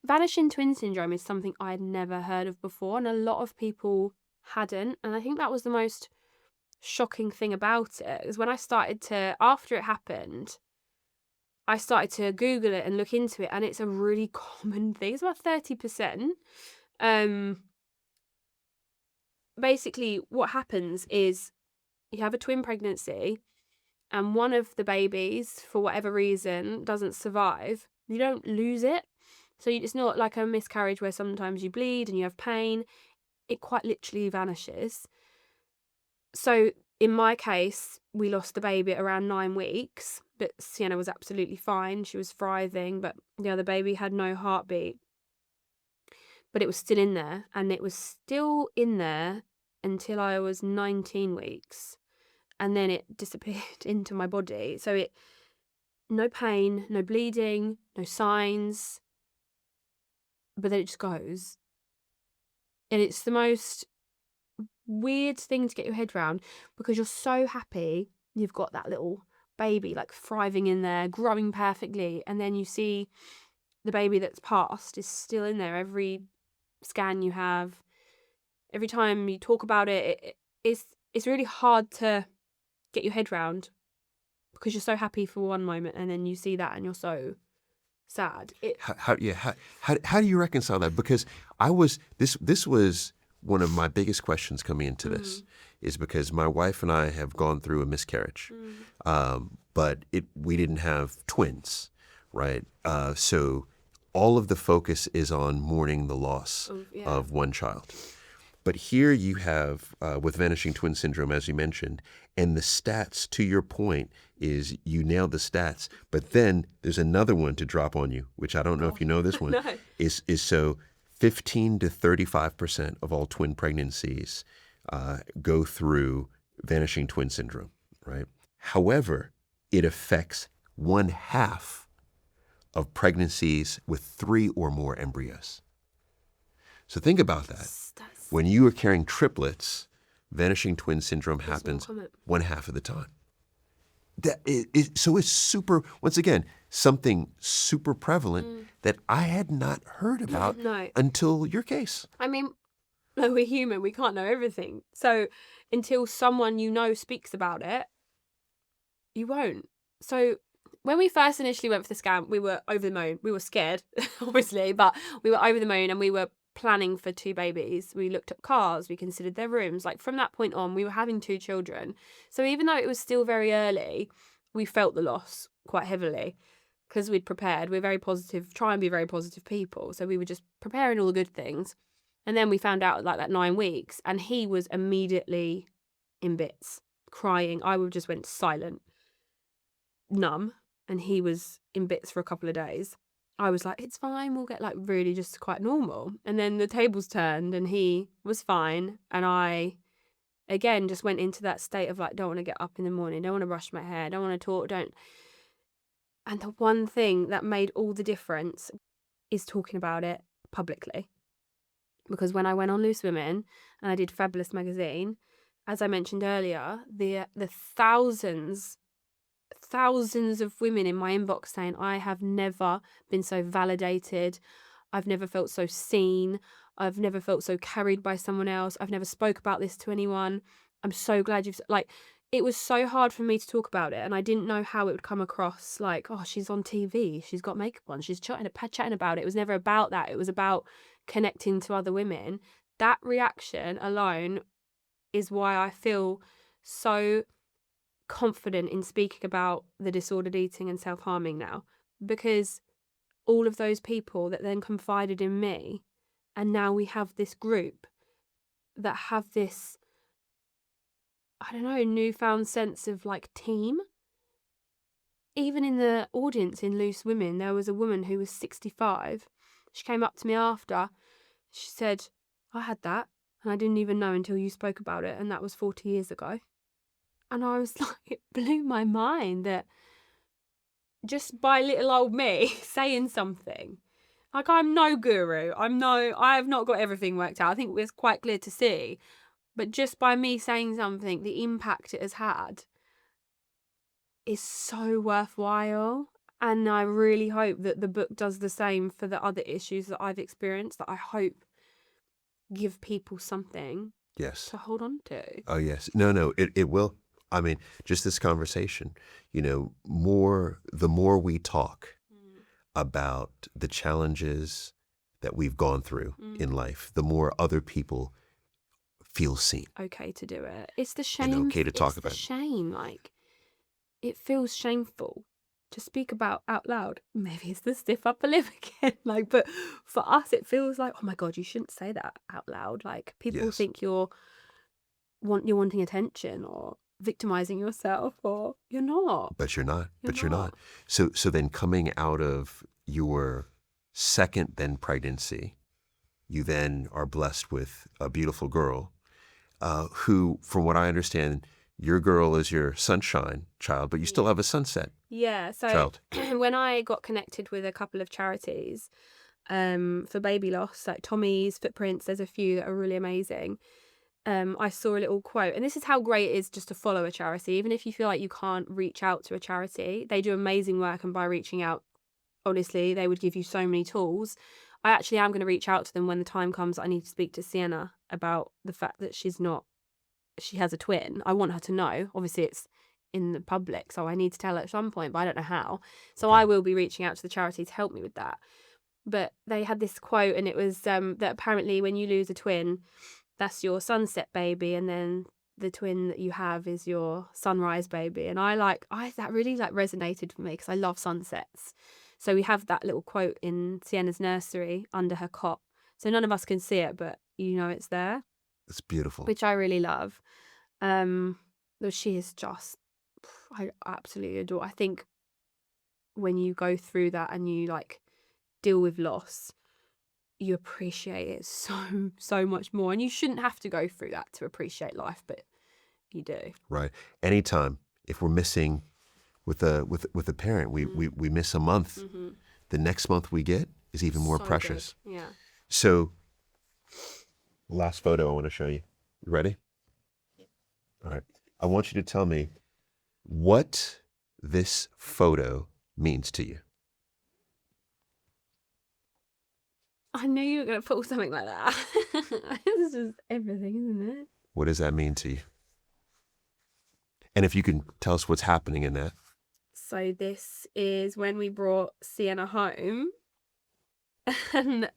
vanishing twin syndrome is something I'd never heard of before, and a lot of people hadn't. And I think that was the most shocking thing about it is when I started to, after it happened, I started to Google it and look into it, and it's a really common thing. It's about 30%. Basically, what happens is you have a twin pregnancy, and one of the babies, for whatever reason, doesn't survive. You don't lose it. So it's not like a miscarriage where sometimes you bleed and you have pain. It quite literally vanishes. So in my case, we lost the baby at around 9 weeks, but Sienna was absolutely fine. She was thriving, but the other baby had no heartbeat. But it was still in there, and it was still in there until I was 19 weeks. And then it disappeared into my body. So no pain, no bleeding, no signs, but then it just goes. And it's the most weird thing to get your head around, because you're so happy you've got that little baby like thriving in there, growing perfectly, and then you see the baby that's passed is still in there. Every scan you have, every time you talk about it's really hard to get your head round, because you're so happy for one moment and then you see that and you're so sad. How do you reconcile that? Because this was one of my biggest questions coming into this, is because my wife and I have gone through a miscarriage, but we didn't have twins, right? So all of the focus is on mourning the loss of one child. But here you have, with Vanishing Twin Syndrome, as you mentioned, and the stats, to your point, is you nailed the stats. But then there's another one to drop on you, which I don't know if you know this one, No. is so 15 to 35% of all twin pregnancies go through Vanishing Twin Syndrome, right? However, it affects 1/2 of pregnancies with 3 or more embryos. So think about that. When you are carrying triplets, Vanishing Twin Syndrome happens 1/2 of the time. So it's super, once again, something super prevalent that I had not heard about until your case. I mean, no, we're human. We can't know everything. So until someone you know speaks about it, you won't. So when we first initially went for the scan, we were over the moon. We were scared, obviously, but we were over the moon, and we were planning for 2 babies. We looked up cars, we considered their rooms. Like from that point on, we were having 2 children. So even though it was still very early, we felt the loss quite heavily because we'd prepared. We're very positive, try and be very positive people. So we were just preparing all the good things. And then we found out like that 9 weeks, and he was immediately in bits, crying. I just went silent, numb, and he was in bits for a couple of days. I was like, it's fine, we'll get like really just quite normal. And then the tables turned and he was fine. And I, again, just went into that state of like, don't want to get up in the morning, don't want to brush my hair, don't want to talk, And the one thing that made all the difference is talking about it publicly. Because when I went on Loose Women and I did Fabulous magazine, as I mentioned earlier, the thousands of women in my inbox saying, I have never been so validated. I've never felt so seen. I've never felt so carried by someone else. I've never spoke about this to anyone. I'm so glad it was so hard for me to talk about it, and I didn't know how it would come across. Like, oh, she's on TV, she's got makeup on, she's chatting about it. It was never about that. It was about connecting to other women. That reaction alone is why I feel so confident in speaking about the disordered eating and self-harming now, because all of those people that then confided in me, and now we have this group that have this, I don't know, newfound sense of like team. Even in the audience in Loose Women, there was a woman who was 65. She came up to me after. She said, I had that and I didn't even know until you spoke about it, and that was 40 years ago. And I was like, it blew my mind that just by little old me saying something, like I'm no guru, I have not got everything worked out. I think it's quite clear to see, but just by me saying something, the impact it has had is so worthwhile. And I really hope that the book does the same for the other issues that I've experienced, that I hope give people something Yes. to hold on to. Oh, yes. No, it will. I mean, just this conversation, the more we talk about the challenges that we've gone through in life, the more other people feel seen Okay to do it. It's the and shame. okay to talk It's the about it. shame. Like, it feels shameful to speak about out loud. Maybe it's the stiff upper lip again. Like, but for us, it feels like, oh my God, you shouldn't say that out loud. Like, people Yes. think you're wanting attention or victimizing yourself, or you're not. But you're not. You're But you're not. So then coming out of your second then pregnancy, you then are blessed with a beautiful girl who, from what I understand, your girl is your sunshine child, but you still have a sunset Yeah. So child. when I got connected with a couple of charities for baby loss, like Tommy's, Footprints, there's a few that are really amazing. I saw a little quote, and this is how great it is just to follow a charity. Even if you feel like you can't reach out to a charity, they do amazing work, and by reaching out, honestly, they would give you so many tools. I actually am going to reach out to them when the time comes that I need to speak to Sienna about the fact that she has a twin. I want her to know. Obviously, it's in the public, so I need to tell her at some point, but I don't know how. So Okay. I will be reaching out to the charity to help me with that. But they had this quote, and it was that apparently when you lose a twin, that's your sunset baby, and then the twin that you have is your sunrise baby. And that really resonated for me because I love sunsets. So we have that little quote in Sienna's nursery under her cot. So none of us can see it, but it's there, It's beautiful. which I really love. But she is just, I absolutely adore. I think when you go through that and you deal with loss, you appreciate it so much more. And you shouldn't have to go through that to appreciate life, but you do. Right. Anytime, if we're missing with a parent, we miss a month. Mm-hmm. The next month we get is even more So precious. good. Yeah. So, last photo I want to show you. You ready? Yeah. All right. I want you to tell me what this photo means to you. I knew you were going to pull something like that. This is just everything, isn't it? What does that mean to you? And if you can tell us what's happening in that. So this is when we brought Sienna home, and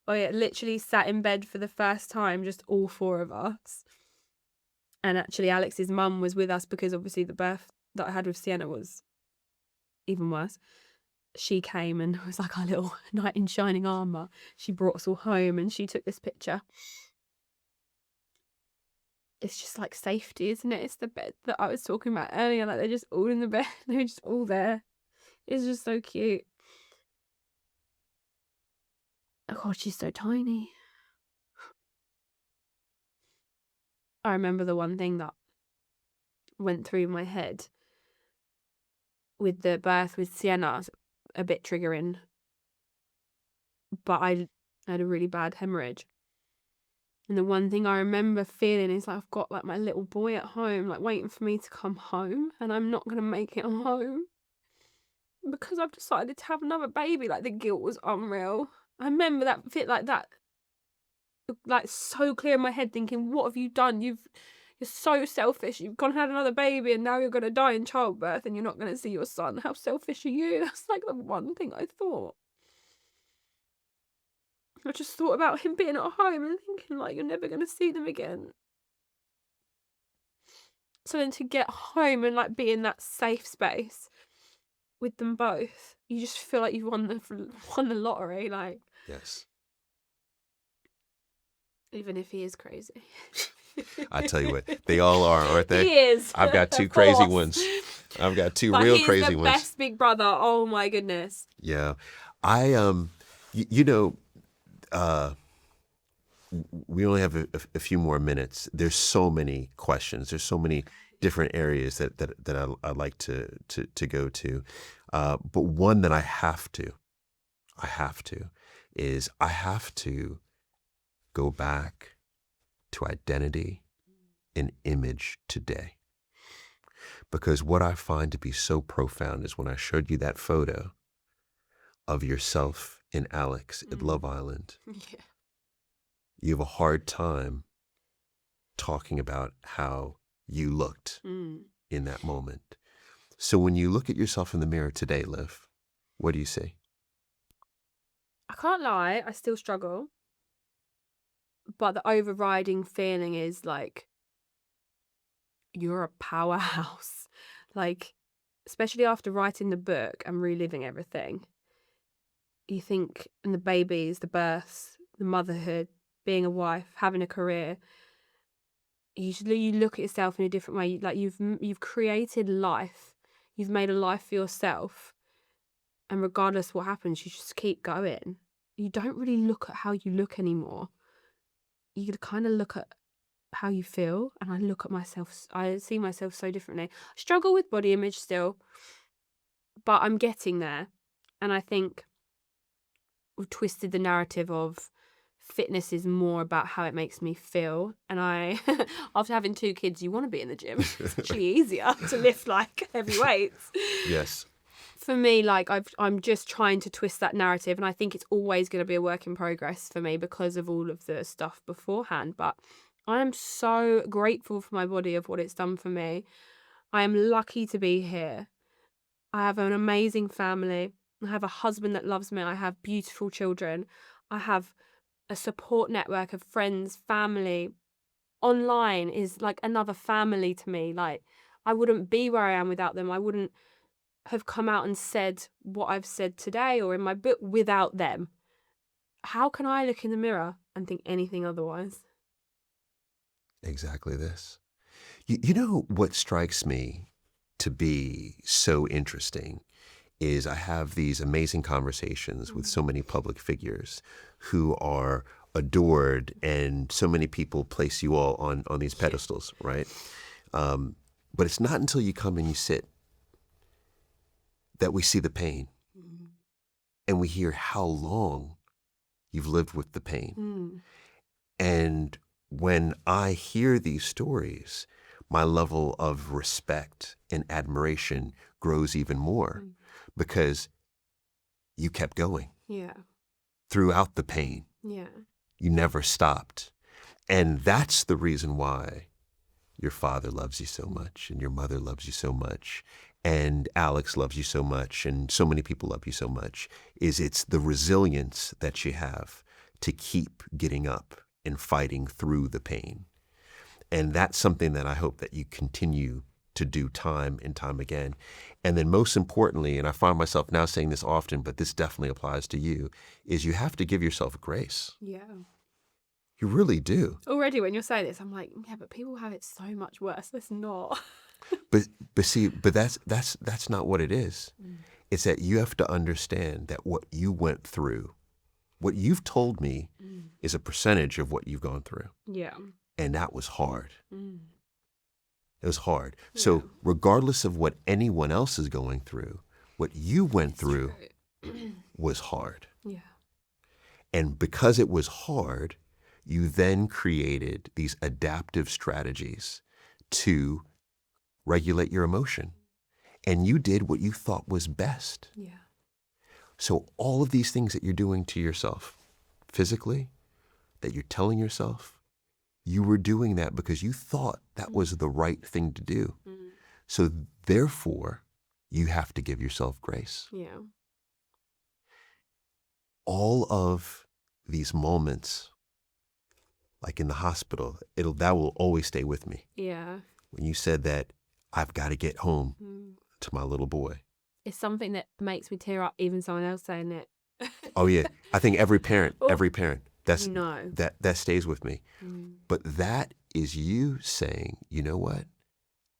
I literally sat in bed for the first time, just all four of us. And actually Alex's mum was with us because obviously the birth that I had with Sienna was even worse. She came and was like our little knight in shining armour. She brought us all home and she took this picture. It's just like safety, isn't it? It's the bed that I was talking about earlier. Like, they're just all in the bed. They're just all there. It's just so cute. Oh God, she's so tiny. I remember the one thing that went through my head with the birth with Sienna, a bit triggering, but I had a really bad hemorrhage. And the one thing I remember feeling is I've got my little boy at home, waiting for me to come home, and I'm not going to make it home because I've decided to have another baby. The guilt was unreal. I remember that fit that, so clear in my head, thinking, what have you done? You're so selfish. You've gone and had another baby and now you're going to die in childbirth and you're not going to see your son. How selfish are you? That's the one thing I thought. I just thought about him being at home and thinking, you're never going to see them again. So then to get home and be in that safe space with them both, you just feel like you've won the lottery. Yes. Even if he is crazy. I tell you what, they all are, aren't they? He is. I've got two Of crazy course. ones. I've got two But real he's crazy the ones. best big brother. Oh my goodness. Yeah. We only have a few more minutes. There's so many questions. There's so many different areas that I'd like to go to. But one that I have to go back to identity and image today. Because what I find to be so profound is when I showed you that photo of yourself and Alex at Love Island, Yeah. you have a hard time talking about how you looked Mm. in that moment. So when you look at yourself in the mirror today, Liv, what do you see? I can't lie, I still struggle. But the overriding feeling is like, you're a powerhouse. Like, especially after writing the book and reliving everything, you think, and the babies, the births, the motherhood, being a wife, having a career, you look at yourself in a different way. Like you've created life, you've made a life for yourself, and regardless what happens, you just keep going. You don't really look at how you look anymore. You kind of look at how you feel, and I look at myself, I see myself so differently. I struggle with body image still, but I'm getting there. And I think we've twisted the narrative of fitness is more about how it makes me feel. And I, after having 2 kids, you want to be in the gym. It's actually easier to lift like heavy weights. Yes. For me, like I'm just trying to twist that narrative, and I think it's always going to be a work in progress for me because of all of the stuff beforehand. But I am so grateful for my body, of what it's done for me. I am lucky to be here. I have an amazing family. I have a husband that loves me. I have beautiful children. I have a support network of friends, family. Online is like another family to me. Like, I wouldn't be where I am without them. I wouldn't have come out and said what I've said today or in my book without them. How can I look in the mirror and think anything otherwise? Exactly this. You know what strikes me to be so interesting is I have these amazing conversations with so many public figures who are adored, and so many people place you all on these pedestals, right? But it's not until you come and you sit that we see the pain, and we hear how long you've lived with the pain. And when I hear these stories, my level of respect and admiration grows even more because you kept going Yeah. throughout the pain. Yeah. You never stopped. And that's the reason why your father loves you so much, and your mother loves you so much, and Alex loves you so much, and so many people love you so much, is it's the resilience that you have to keep getting up and fighting through the pain. And that's something that I hope that you continue to do time and time again. And then most importantly, and I find myself now saying this often, but this definitely applies to you, is you have to give yourself grace. Yeah. You really do. Already when you're saying this, I'm like, yeah, but people have it so much worse. Let's not. But that's not what it is. It's that you have to understand that what you went through, what you've told me, is a percentage of what you've gone through. Yeah. And that was hard. It was hard. So regardless of what anyone else is going through, what you went through was hard. Yeah. And because it was hard, you then created these adaptive strategies to regulate your emotion. And you did what you thought was best. Yeah. So all of these things that you're doing to yourself physically, that you're telling yourself, you were doing that because you thought that was the right thing to do. So therefore, you have to give yourself grace. Yeah. All of these moments, like in the hospital, that will always stay with me. Yeah. When you said that, I've got to get home to my little boy. It's something that makes me tear up, even someone else saying it. Oh yeah, I think every parent, No. that stays with me. But that is you saying, you know what?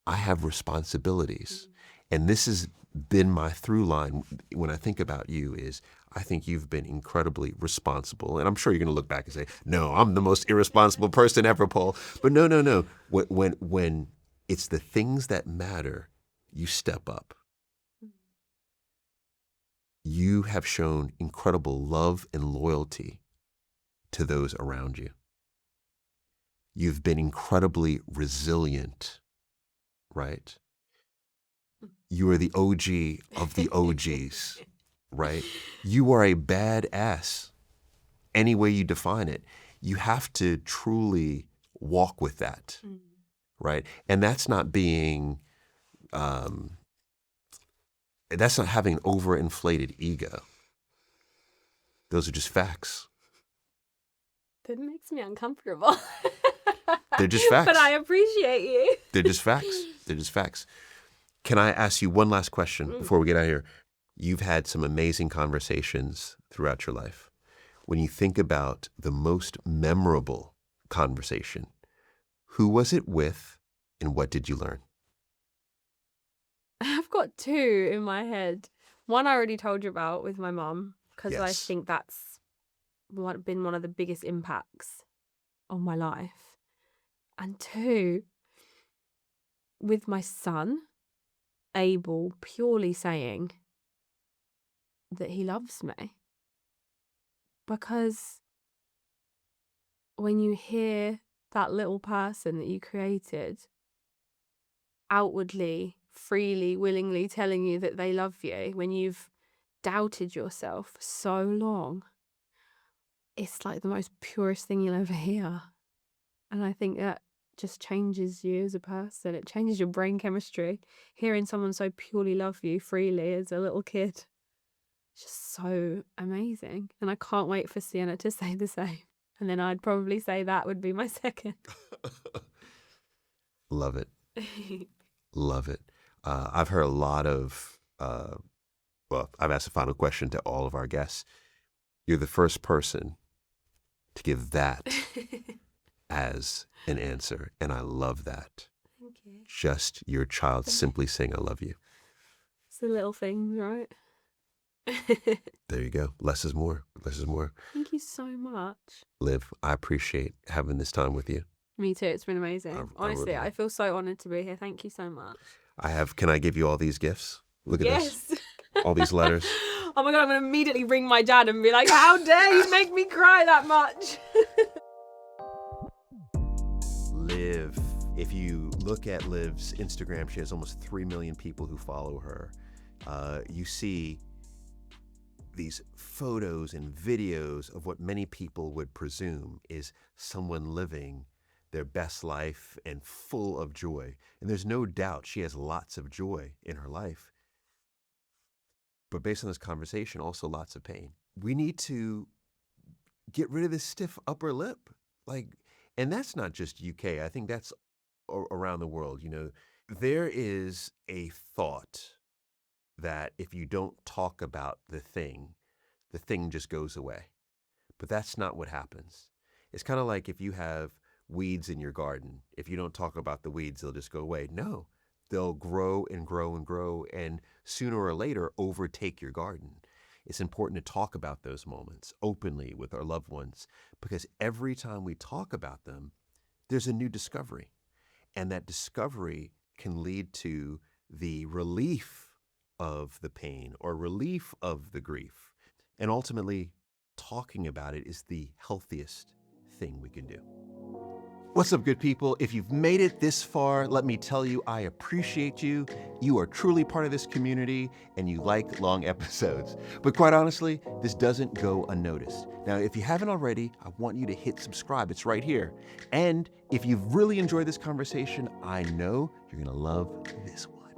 I have responsibilities. And this has been my through line when I think about you is I think you've been incredibly responsible. And I'm sure you're going to look back and say, no, I'm the most irresponsible person ever, Paul. But no. When it's the things that matter, you step up. You have shown incredible love and loyalty to those around you. You've been incredibly resilient, right? You are the OG of the OGs, right? You are a badass, any way you define it. You have to truly walk with that, right? And that's not being, that's not having an overinflated ego. Those are just facts. That makes me uncomfortable. They're just facts. But I appreciate you. They're just facts. They're just facts. Can I ask you one last question before we get out of here? You've had some amazing conversations throughout your life. When you think about the most memorable conversation, who was it with and what did you learn? I've got two in my head. One I already told you about with my mum, because I Yes. think that's been one of the biggest impacts on my life. And two, with my son, Abel, purely saying that he loves me. Because when you hear that little person that you created outwardly, freely, willingly telling you that they love you, when you've doubted yourself for so long, it's like the most purest thing you'll ever hear. And I think that just changes you as a person. It changes your brain chemistry. Hearing someone so purely love you freely as a little kid, it's just so amazing. And I can't wait for Sienna to say the same. And then I'd probably say that would be my second. Love it. Love it. I've heard a lot of, well, I've asked a final question to all of our guests. You're the first person to give that as an answer, and I love that. Thank you. Just your child simply saying, I love you. It's the little things, right? There you go. Less is more. Less is more. Thank you so much. Liv, I appreciate having this time with you. Me too. It's been amazing. I Honestly, really- I feel so honoured to be here. Thank you so much. Can I give you all these gifts? Look at this. Yes. All these letters. Oh my God, I'm going to immediately ring my dad and be like, how dare you make me cry that much? Liv, if you look at Liv's Instagram, she has almost 3 million people who follow her. You see these photos and videos of what many people would presume is someone living their best life and full of joy. And there's no doubt she has lots of joy in her life. But based on this conversation, also lots of pain. We need to get rid of this stiff upper lip. And that's not just UK. I think that's around the world. You know, there is a thought that if you don't talk about the thing just goes away. But that's not what happens. It's kind of like if you have weeds in your garden. If you don't talk about the weeds, they'll just go away. No, they'll grow and grow and grow, and sooner or later overtake your garden. It's important to talk about those moments openly with our loved ones, because every time we talk about them, there's a new discovery. And that discovery can lead to the relief of the pain or relief of the grief. And ultimately, talking about it is the healthiest thing we can do. What's up, good people? If you've made it this far, let me tell you, I appreciate you. You are truly part of this community and you like long episodes. But quite honestly, this doesn't go unnoticed. Now, if you haven't already, I want you to hit subscribe. It's right here. And if you've really enjoyed this conversation, I know you're gonna love this one.